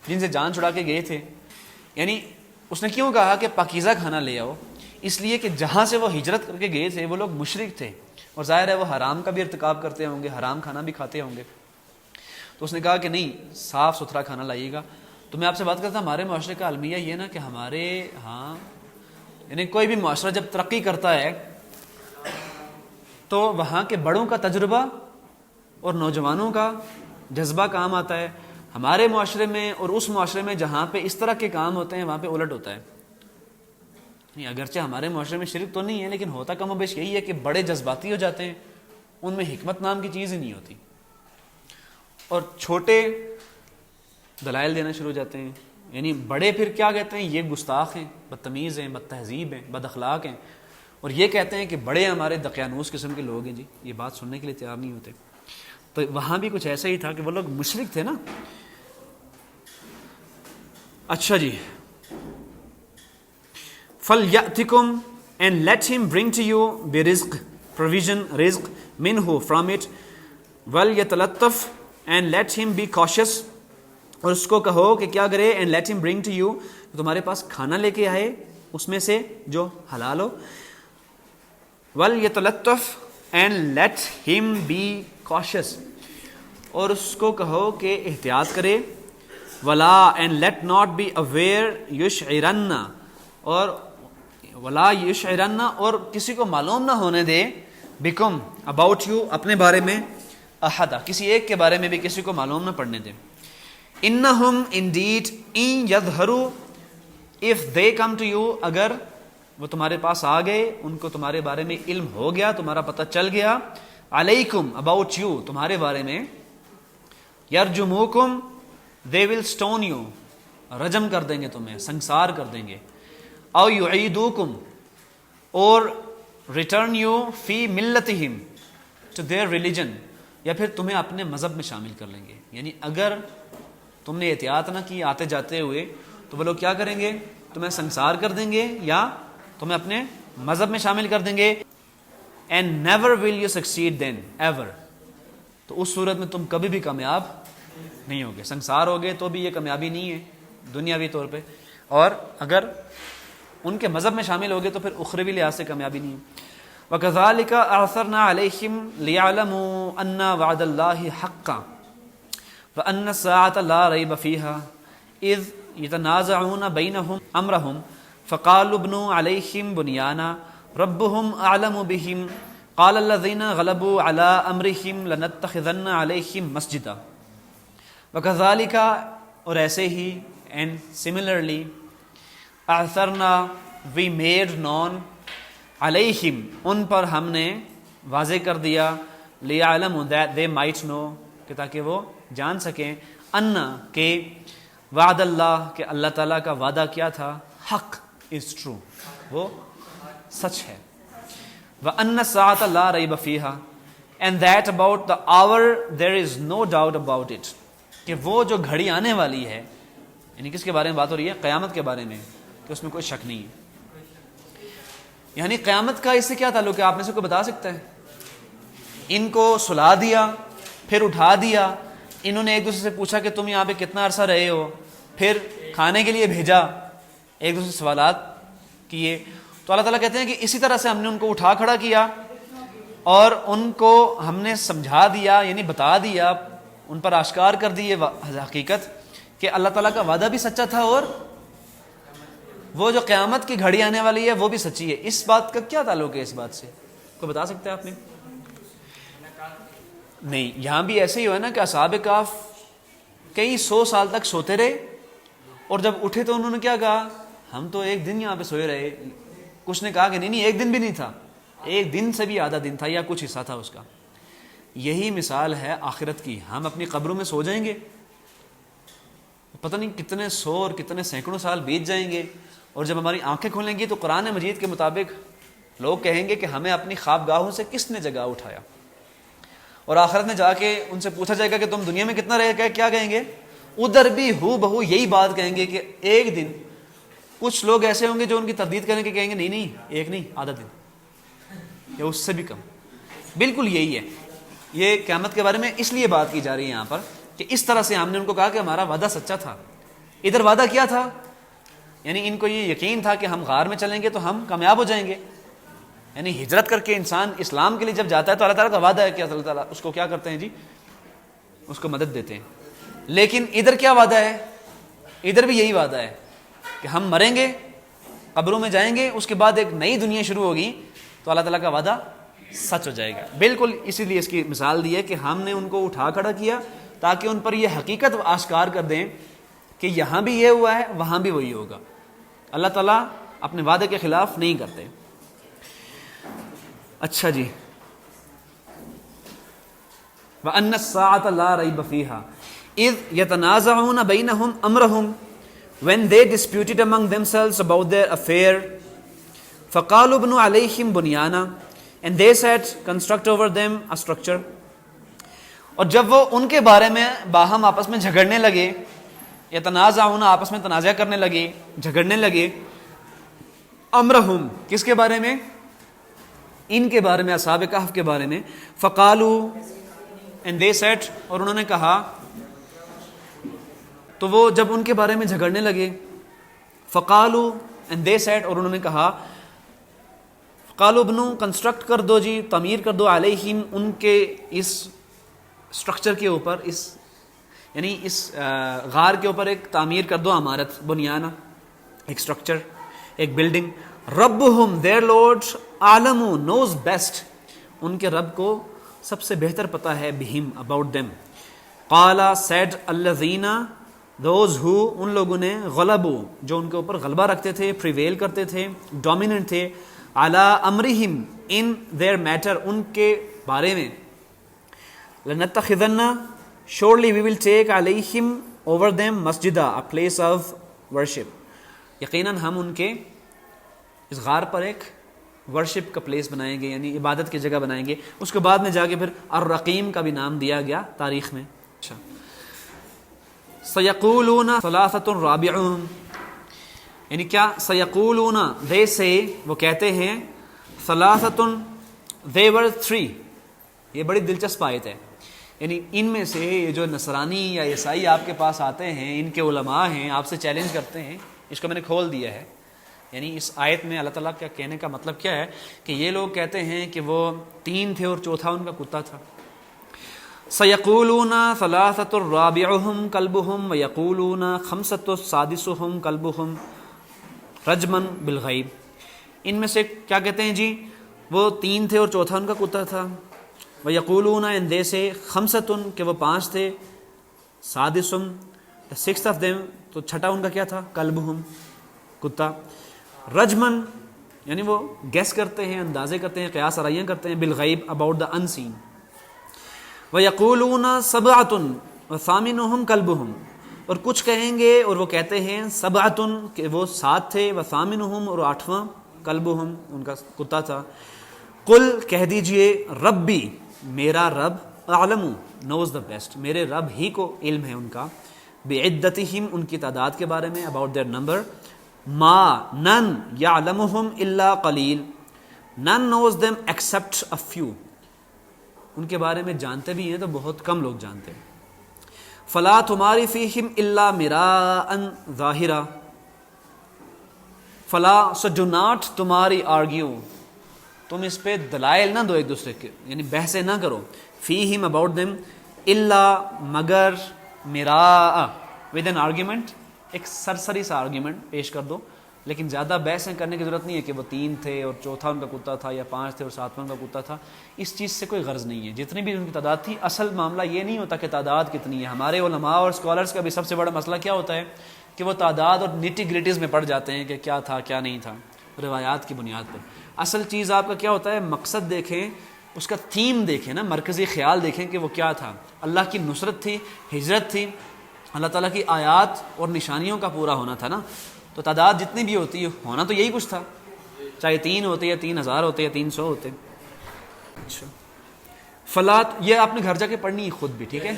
جن سے جان چھڑا کے گئے تھے, یعنی اس نے کیوں کہا کہ پاکیزہ کھانا لے آؤ, اس لیے کہ جہاں سے وہ ہجرت کر کے گئے تھے وہ لوگ مشرک تھے اور ظاہر ہے وہ حرام کا بھی ارتکاب کرتے ہوں گے, حرام کھانا بھی کھاتے ہوں گے. تو اس نے کہا کہ نہیں, صاف ستھرا کھانا لائیے گا. تو میں آپ سے بات کرتا ہوں, ہمارے معاشرے کا المیہ یہ نا کہ ہمارے ہاں یعنی کوئی بھی معاشرہ جب ترقی کرتا ہے تو وہاں کے بڑوں کا تجربہ اور نوجوانوں کا جذبہ کام آتا ہے. ہمارے معاشرے میں اور اس معاشرے میں جہاں پہ اس طرح کے کام ہوتے ہیں وہاں پہ الٹ ہوتا ہے. نہیں، اگرچہ ہمارے معاشرے میں شرک تو نہیں ہے، لیکن ہوتا کم و بیش یہی ہے کہ بڑے جذباتی ہو جاتے ہیں، ان میں حکمت نام کی چیز ہی نہیں ہوتی، اور چھوٹے دلائل دینا شروع ہو جاتے ہیں. یعنی بڑے پھر کیا کہتے ہیں، یہ گستاخ ہیں، بدتمیز ہیں، بد تہذیب ہیں، بد اخلاق ہیں، اور یہ کہتے ہیں کہ بڑے ہمارے دقیانوس قسم کے لوگ ہیں جی، یہ بات سننے کے لیے تیار نہیں ہوتے. تو وہاں بھی کچھ ایسا ہی تھا کہ وہ لوگ مشرک تھے نا. اچھا جی، فَلْيَأْتِكُمْ and let him bring to you برزق provision رزق منہ from it وَلْيَتَلَطَّفْ and let him be cautious، اور اس کو کہو کہ کیا کرے، and let him bring to you، تمہارے پاس کھانا لے کے آئے اس میں سے جو حلال ہو. وَلْيَتَلَطَّفْ and let him be cautious، اور اس کو کہو کہ احتیاط کرے. وَلَا and let not be aware يُشْعِرَنَّ، اور وَلَا يُشْعِرَنَّ، اور کسی کو معلوم نہ ہونے دے، بِكُمْ about you، اپنے بارے میں، احدہ، کسی ایک کے بارے میں بھی کسی کو معلوم نہ پڑنے دے. اِنَّهُمْ indeed إِن يَظْهَرُوا if they come to you، اگر وہ تمہارے پاس آ گئے، ان کو تمہارے بارے میں علم ہو گیا، تمہارا پتہ چل گیا، علیکم about you، تمہارے بارے میں، یرجموکم they will stone you، رجم کر دیں گے تمہیں، سنسار کر دیں گے. او یعیدوکم، اور return you فی ملتہم to their religion، یا پھر تمہیں اپنے مذہب میں شامل کر لیں گے. یعنی اگر تم نے احتیاط نہ کی آتے جاتے ہوئے تو وہ لوگ کیا کریں گے، تمہیں سنسار کر دیں گے یا تمہیں اپنے مذہب میں شامل کر دیں گے. and never will you succeed then ever، تو اس صورت میں تم کبھی بھی کامیاب نہیں ہوگے. سنسار ہوگے تو بھی یہ کامیابی نہیں ہے دنیاوی طور پہ، اور اگر ان کے مذہب میں شامل ہوگے تو پھر اخروی لحاظ سے کامیابی نہیں ہے. وَكَذَلِكَ أَعْثَرْنَا عَلَيْهِمْ لِيَعْلَمُوا أَنَّ وَعْدَ اللَّهِ حَقًّا وَأَنَّ السَّاعَةَ لَا رَيْبَ فِيهَا إِذْ يَتَنَازَعُونَ بَيْنَهُمْ أَمْرَهُمْ فَقَالُوا ابْنُوا عَلَيْهِمْ بُنْيَانًا رَبُّهُمْ أَعْلَمُ بِهِمْ قَالَ الَّذِينَ غَلَبُوا عَلَىٰ أَمْرِهِمْ لَنَتَّخِذَنَّ عَلَيْهِمْ مَسْجِدًا. وَكَذَلِكَ، اور ایسے ہی، and similarly، اعثرنا we made known علیہم، ان پر ہم نے واضح کر دیا، لیعلموا that they might know، کہ تاکہ وہ جان سکیں، ان کہ وعد اللہ، کہ اللہ تعالیٰ کا وعدہ کیا تھا، حق is true، وہ سچ ہے. وَأَنَّ السَّاعَةَ لَا رَيْبَ فِيهَا and that about the hour there is no doubt about it، کہ وہ جو گھڑی آنے والی ہے، یعنی کس کے بارے میں بات ہو رہی ہے، قیامت کے بارے میں، کہ اس میں کوئی شک نہیں ہے. یعنی قیامت کا اس سے کیا تعلق ہے، آپ میں سے کوئی بتا سکتا ہے؟ ان کو سلا دیا، پھر اٹھا دیا، انہوں نے ایک دوسرے سے پوچھا کہ تم یہاں پہ کتنا عرصہ رہے ہو، پھر کھانے کے لیے بھیجا، ایک دوسرے سے سوالات کیے. تو اللہ تعالیٰ کہتے ہیں کہ اسی طرح سے ہم نے ان کو اٹھا کھڑا کیا اور ان کو ہم نے سمجھا دیا، یعنی بتا دیا، ان پر آشکار کر دی یہ حقیقت کہ اللہ تعالیٰ کا وعدہ بھی سچا تھا اور وہ جو قیامت کی گھڑی آنے والی ہے وہ بھی سچی ہے. اس بات کا کیا تعلق ہے اس بات سے، کوئی بتا سکتا ہے آپ نے؟ نہیں، یہاں بھی ایسے ہی ہوا نا کہ اصحاب کہف کئی 100 سال تک سوتے رہے، اور جب اٹھے تو انہوں نے کیا کہا، ہم تو ایک دن یہاں پہ سوئے رہے. کچھ نے کہا کہ نہیں ایک دن بھی نہیں تھا، ایک دن سے بھی آدھا دن تھا یا کچھ حصہ تھا اس کا. یہی مثال ہے آخرت کی. ہم اپنی قبروں میں سو جائیں گے، پتہ نہیں کتنے 100 اور کتنے سینکڑوں سال بیت جائیں گے، اور جب ہماری آنکھیں کھلیں گی تو قرآن مجید کے مطابق لوگ کہیں گے کہ ہمیں اپنی خوابگاہوں سے کس نے جگا اٹھایا. اور آخرت میں جا کے ان سے پوچھا جائے گا کہ تم دنیا میں کتنا رہ گئے، کیا کہیں گے؟ ادھر بھی ہو بہو یہی بات کہیں گے کہ ایک دن. کچھ لوگ ایسے ہوں گے جو ان کی تردید کریں گے، کہیں گے نہیں ایک نہیں، آدھا دن یا اس سے بھی کم. بالکل یہی ہے. یہ قیامت کے بارے میں اس لیے بات کی جا رہی ہے یہاں پر کہ اس طرح سے ہم نے ان کو کہا کہ ہمارا وعدہ سچا تھا. ادھر وعدہ کیا تھا؟ یعنی ان کو یہ یقین تھا کہ ہم غار میں چلیں گے تو ہم کامیاب ہو جائیں گے. یعنی ہجرت کر کے انسان اسلام کے لیے جب جاتا ہے تو اللہ تعالیٰ کا وعدہ ہے کہ اللہ تعالیٰ اس کو کیا کرتے ہیں جی، اس کو مدد دیتے ہیں. لیکن ادھر کیا وعدہ ہے؟ ادھر بھی یہی وعدہ ہے کہ ہم مریں گے، قبروں میں جائیں گے، اس کے بعد ایک نئی دنیا شروع ہوگی تو اللہ تعالیٰ کا وعدہ سچ ہو جائے گا. بالکل اسی لیے اس کی مثال دی ہے کہ ہم نے ان کو اٹھا کھڑا کیا تاکہ ان پر یہ حقیقت آشکار کر دیں کہ یہاں بھی یہ ہوا ہے، وہاں بھی وہی ہوگا. اللہ تعالیٰ اپنے وعدے کے خلاف نہیں کرتے. اچھا جی. وَأَنَّ السَّاعَةَ لَا رَيْبَ فِيهَا إِذْ يَتَنَازَعُونَ بَيْنَهُمْ أَمْرَهُمْ when they disputed among themselves about their affair. فَقَالُوا ابْنُوا عَلَيْهِمْ بُنْيَانًا and they said, construct over them a structure. اور جب وہ ان کے بارے میں باہم آپس میں جھگڑنے لگے، یتنازعون آپس میں تنازع کرنے لگے، جھگڑنے لگے، امرہم کس کے بارے میں؟ ان کے بارے میں، اصحاب کہف کے بارے میں. فقالوا and they said اور انہوں نے کہا، تو وہ جب ان کے بارے میں جھگڑنے لگے، فقالوا and they said اور انہوں نے کہا، قالوا ابنو کنسٹرکٹ کر دو جی، تعمیر کر دو، علیہم ان کے اس اسٹرکچر کے اوپر، اس یعنی اس غار کے اوپر ایک تعمیر کر دو عمارت، بنیانہ، ایک اسٹرکچر، ایک بلڈنگ. ربہم their Lord عالم knows best ان کے رب کو سب سے بہتر پتہ ہے، بہم about them. قال said الذین those who ان لوگوں نے، غلبوا جو ان کے اوپر غلبہ رکھتے تھے، پریویل کرتے تھے، ڈومیننٹ تھے، علی امرہم in their matter ان کے بارے میں، لنتخذن surely we will take علیہم over them مسجدہ a place of worship. یقیناً ہم ان کے اس غار پر ایک ورشپ کا پلیس بنائیں گے، یعنی عبادت کی جگہ بنائیں گے. اس کے بعد میں جا کے پھر الرقیم کا بھی نام دیا گیا تاریخ میں. اچھا. سیقولون ثلاثۃ رابعہم یعنی کیا؟ سیقولون they say وہ کہتے ہیں، ثلاثۃ they were three. یہ بڑی دلچسپ آیت ہے. یعنی ان میں سے یہ جو نصرانی یا عیسائی آپ کے پاس آتے ہیں، ان کے علماء ہیں، آپ سے چیلنج کرتے ہیں. اس کو میں نے کھول دیا ہے. یعنی اس آیت میں اللہ تعالیٰ کا کہنے کا مطلب کیا ہے کہ یہ لوگ کہتے ہیں کہ وہ تین تھے اور چوتھا ان کا کتا تھا. سیقولون ثلاثۃ رابعہم کلبہم ویقولون خمسۃ سادسہم کلبہم رجما بالغیب. ان میں سے کیا کہتے ہیں جی؟ وہ تین تھے اور چوتھا ان کا کتا تھا. ویقولون and they say خمسۃ کہ وہ پانچ تھے، سادسم the sixth of them تو چھٹا ان کا کیا تھا؟ کلبہم کتا. رجمن یعنی وہ گیس کرتے ہیں، اندازے کرتے ہیں، قیاس آرائیاں کرتے ہیں، بالغیب about the unseen. وَيَقُولُونَ سَبْعَةٌ وَثَامِنُهُمْ كَلْبُهُمْ اور کچھ کہیں گے اور وہ کہتے ہیں سبعۃ کہ وہ سات تھے، وَثَامِنُهُمْ اور آٹھواں کلبہم ان کا کتا تھا. قل کہہ دیجئے، ربی میرا رب، اعلم knows the best میرے رب ہی کو علم ہے ان کا، بعدتہم ان کی تعداد کے بارے میں، about their number. ما none یعلمہم الا قلیل none knows them except a few ان کے بارے میں جانتے بھی ہیں تو بہت کم لوگ جانتے ہیں. فلا تماری فیہم الا مراء ظاہرا فلا so do not تمہاری argue تم اس پہ دلائل نہ دو ایک دوسرے کے، یعنی بحثیں نہ کرو. فیہم about them الا مگر مراء with an argument ایک سرسری سا آرگیومنٹ پیش کر دو، لیکن زیادہ بحثیں کرنے کی ضرورت نہیں ہے کہ وہ تین تھے اور چوتھا ان کا کتا تھا، یا پانچ تھے اور ساتواں کا کتا تھا. اس چیز سے کوئی غرض نہیں ہے. جتنی بھی ان کی تعداد تھی، اصل معاملہ یہ نہیں ہوتا کہ تعداد کتنی ہے. ہمارے علماء اور اسکالرس کا بھی سب سے بڑا مسئلہ کیا ہوتا ہے کہ وہ تعداد اور نیٹی گریٹیز میں پڑ جاتے ہیں کہ کیا تھا کیا نہیں تھا روایات کی بنیاد پر. اصل چیز آپ کا کیا ہوتا ہے، مقصد دیکھیں، اس کا تھیم دیکھیں نا، مرکزی خیال دیکھیں کہ وہ کیا تھا. اللہ کی نصرت تھی، ہجرت تھی، اللہ تعالیٰ کی آیات اور نشانیوں کا پورا ہونا تھا نا. تو تعداد جتنی بھی ہوتی ہے، ہونا تو یہی کچھ تھا، چاہے 3 ہوتے یا 3000 ہوتے یا 300 ہوتے. اچھا فلات یہ آپ نے گھر جا کے پڑھنی ہے خود بھی، ٹھیک ہے،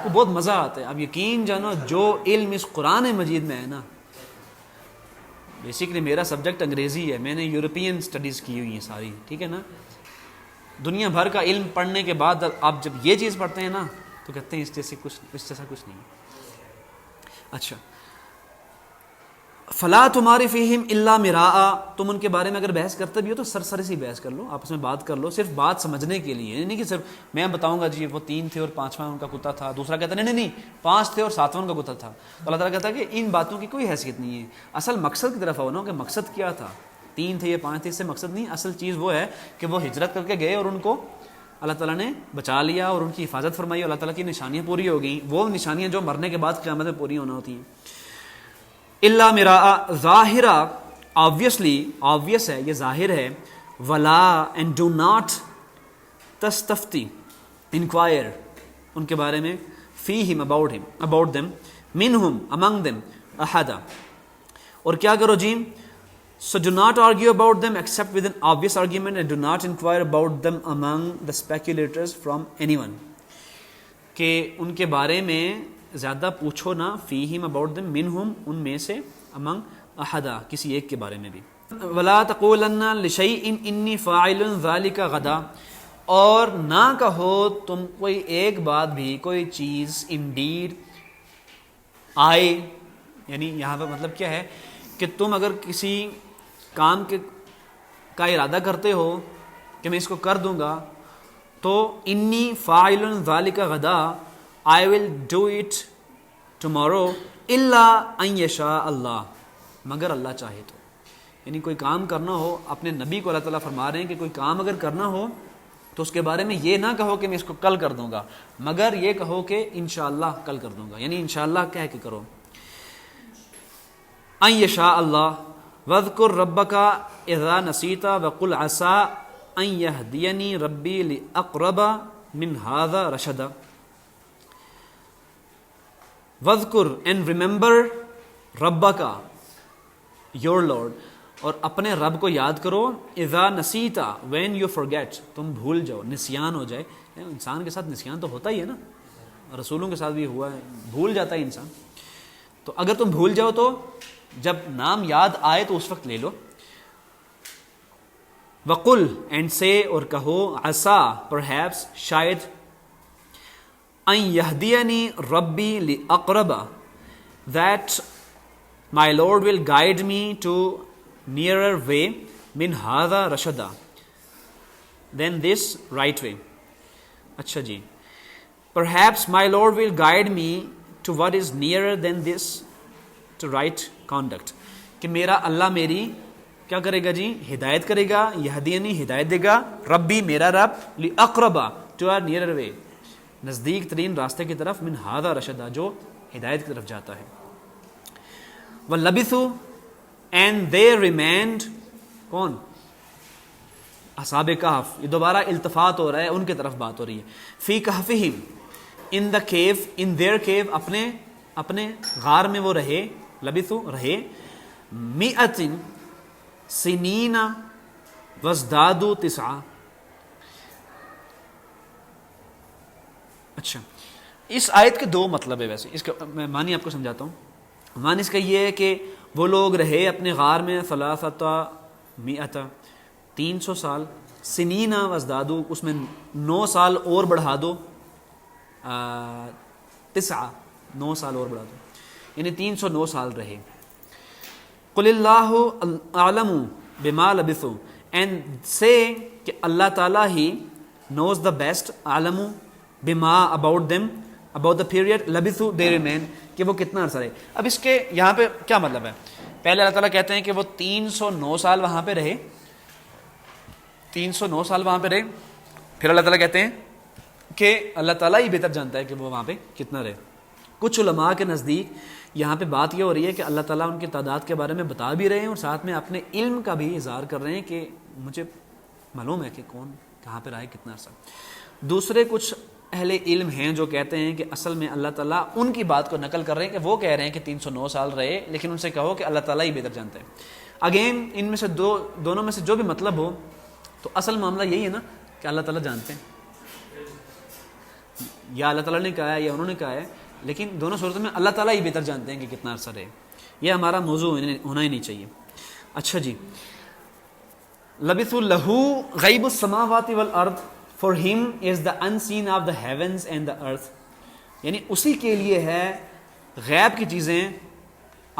تو بہت مزہ آتا ہے. اب یقین جانو جو علم اس قرآن مجید میں ہے نا، بیسیکلی میرا سبجیکٹ انگریزی ہے، میں نے یورپین سٹڈیز کی ہوئی ہیں ساری، ٹھیک ہے نا. دنیا بھر کا علم پڑھنے کے بعد آپ جب یہ چیز پڑھتے ہیں نا تو کہتے ہیں اس جیسا کچھ نہیں. اچھا فلا تمہاری فیہم الا مراء تم ان کے بارے میں اگر بحث کرتے بھی ہو تو سرسری سی بحث کر لو، آپس میں بات کر لو، صرف بات سمجھنے کے لیے. نہیں کہ صرف میں بتاؤں گا جی وہ 3 تھے اور 5واں ان کا کتا تھا، دوسرا کہتا ہے نہیں 5 تھے اور 7واں ان کا کتا تھا. تو اللہ تعالیٰ کہتا ہے کہ ان باتوں کی کوئی حیثیت نہیں ہے. اصل مقصد کی طرف آؤ نا کہ مقصد کیا تھا. 3 تھے یا 5 تھے، اس سے مقصد نہیں. اصل چیز وہ ہے کہ وہ ہجرت کر کے گئے اور ان کو اللہ تعالیٰ نے بچا لیا اور ان کی حفاظت فرمائی، اور اللہ تعالیٰ کی نشانیاں پوری ہو گئیں، وہ نشانیاں جو مرنے کے بعد قیامت میں پوری ہونا ہوتی ہیں. الا مراء ظاہرہ obvious ہے, یہ ظاہر ہے. ولا and do not تستفتی inquire ان کے بارے میں, فیہم about them, منہم among them احدا, اور کیا کرو جی, so do not argue about them except with an obvious argument and do not inquire about them among the speculators from anyone, کہ ان کے بارے میں زیادہ پوچھو نہ, فیہم about them, منہم ان میں سے, among احدا کسی ایک کے بارے میں بھی. ولا تقولن لشیء انی فاعل ذلک غدا, اور نہ کہو تم کوئی ایک بات بھی, کوئی چیز انڈیڈ آئے, یعنی یہاں پہ مطلب کیا ہے کہ تم اگر کسی کام کا ارادہ کرتے ہو کہ میں اس کو کر دوں گا, تو انی فاعل ذلک غدا, I will do it tomorrow, الا ان یشاء اللہ, مگر اللہ چاہے تو. یعنی کوئی کام کرنا ہو, اپنے نبی کو اللہ تعالیٰ فرما رہے ہیں کہ کوئی کام اگر کرنا ہو تو اس کے بارے میں یہ نہ کہو کہ میں اس کو کل کر دوں گا, مگر یہ کہو کہ انشاءاللہ کل کر دوں گا, یعنی انشاءاللہ کہہ کے کرو. ان یشاء اللہ, واذکر ربک اذا نسیت وقل عسى ان یہدینی ربی لاقرب من ھذا رشدا. واذکر and remember ربک, your Lord, اور اپنے رب کو یاد کرو, اذا نسیتا when you forget, تم بھول جاؤ, نسیان ہو جائے. انسان کے ساتھ نسیان تو ہوتا ہی ہے نا, رسولوں کے ساتھ بھی ہوا ہے, بھول جاتا ہے انسان. تو اگر تم بھول جاؤ تو جب نام یاد آئے تو اس وقت لے لو. وقل and say, اور کہو, عسا perhaps, شاید, ان یہدینی ربی لاقرب, that my Lord will guide me to nearer way, min hadha rashada, then this right way. اچھا جی, perhaps my Lord will guide me to what is nearer than this, to right conduct, کہ میرا اللہ میری کیا کرے گا جی, ہدایت کرے گا, یہدینی ہدایت دے گا, ربی میرا رب, لاقرب to a nearer way, نزدیک ترین راستے کی طرف, من hadha rashada, جو ہدایت کی طرف جاتا ہے. وَلَبِثُوا and they remained, کون, اصحاب کہف, یہ دوبارہ التفات ہو رہا ہے, ان کی طرف بات ہو رہی ہے. فی کہفہم, in the cave, in their cave, اپنے غار میں وہ رہے, لبثوا رہے, مئۃ سنین وازدادوا تسعا. اچھا, اس آیت کے دو مطلب ہے, ویسے اس کا میں معنی آپ کو سمجھاتا ہوں. معنی اس کا یہ ہے کہ وہ لوگ رہے اپنے غار میں, ثلاثۃ مئۃ 300 سال, سنین وازدادوا, اس میں 9 سال اور بڑھا دو, 9 سال اور بڑھا دو, یعنی 309 سال رہے. قل اللہ اعلم بما لبثوا, and say کہ اللہ تعالیٰ ہی knows the best, اعلم بما about them, about the period, لبثوا they remain, کہ وہ کتنا عرصہ رہے. اب اس کے یہاں پہ کیا مطلب ہے, پہلے اللہ تعالیٰ کہتے ہیں کہ وہ 309 سال وہاں پہ رہے, 309 سال وہاں پہ رہے, پھر اللہ تعالیٰ کہتے ہیں کہ اللہ تعالیٰ ہی بہتر جانتا ہے کہ وہ وہاں پہ کتنا رہے. کچھ علماء کے نزدیک یہاں پہ بات یہ ہو رہی ہے کہ اللہ تعالیٰ ان کی تعداد کے بارے میں بتا بھی رہے ہیں, اور ساتھ میں اپنے علم کا بھی اظہار کر رہے ہیں کہ مجھے معلوم ہے کہ کون کہاں پہ رہے کتنا عرصہ. دوسرے کچھ اہل علم ہیں جو کہتے ہیں کہ اصل میں اللہ تعالیٰ ان کی بات کو نقل کر رہے ہیں, کہ وہ کہہ رہے ہیں کہ 309 سال رہے, لیکن ان سے کہو کہ اللہ تعالیٰ ہی بہتر جانتا ہے. اگین ان میں سے دونوں میں سے جو بھی مطلب ہو, تو اصل معاملہ یہی ہے نا کہ اللہ تعالیٰ جانتے ہیں, یا اللہ تعالیٰ نے کہا ہے یا انہوں نے کہا ہے, لیکن دونوں صورتوں میں اللہ تعالیٰ ہی بہتر جانتے ہیں کہ کتنا عرصہ رہے. یہ ہمارا موضوع ہونا ہی نہیں چاہیے. اچھا جی, لبثوا لہو غیب السماوات والارض, for him is the unseen of the heavens and the earth, یعنی اسی کے لیے ہے غیب کی چیزیں,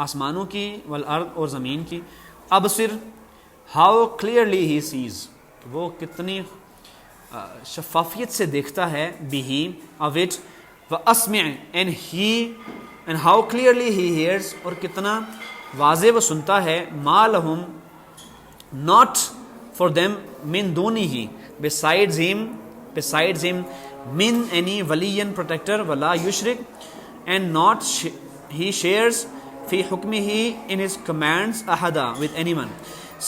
آسمانوں کی, والارض, اور زمین کی. ابصر, how clearly he sees, وہ کتنی شفافیت سے دیکھتا ہے, به of it, واسمع, and how clearly he hears, اور کتنا واضح وہ سنتا ہے, ما لہم, not for them, من دونہ, besides him, min any waliyan protector, wala yushrik, and not he shares فی حکمہ in his commands احدا with anyone.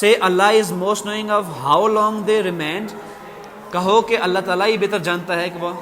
Say Allah is most knowing of how long they remained. کہو کہ اللہ تعالیٰ ہی بہتر جانتا ہے کہ وہ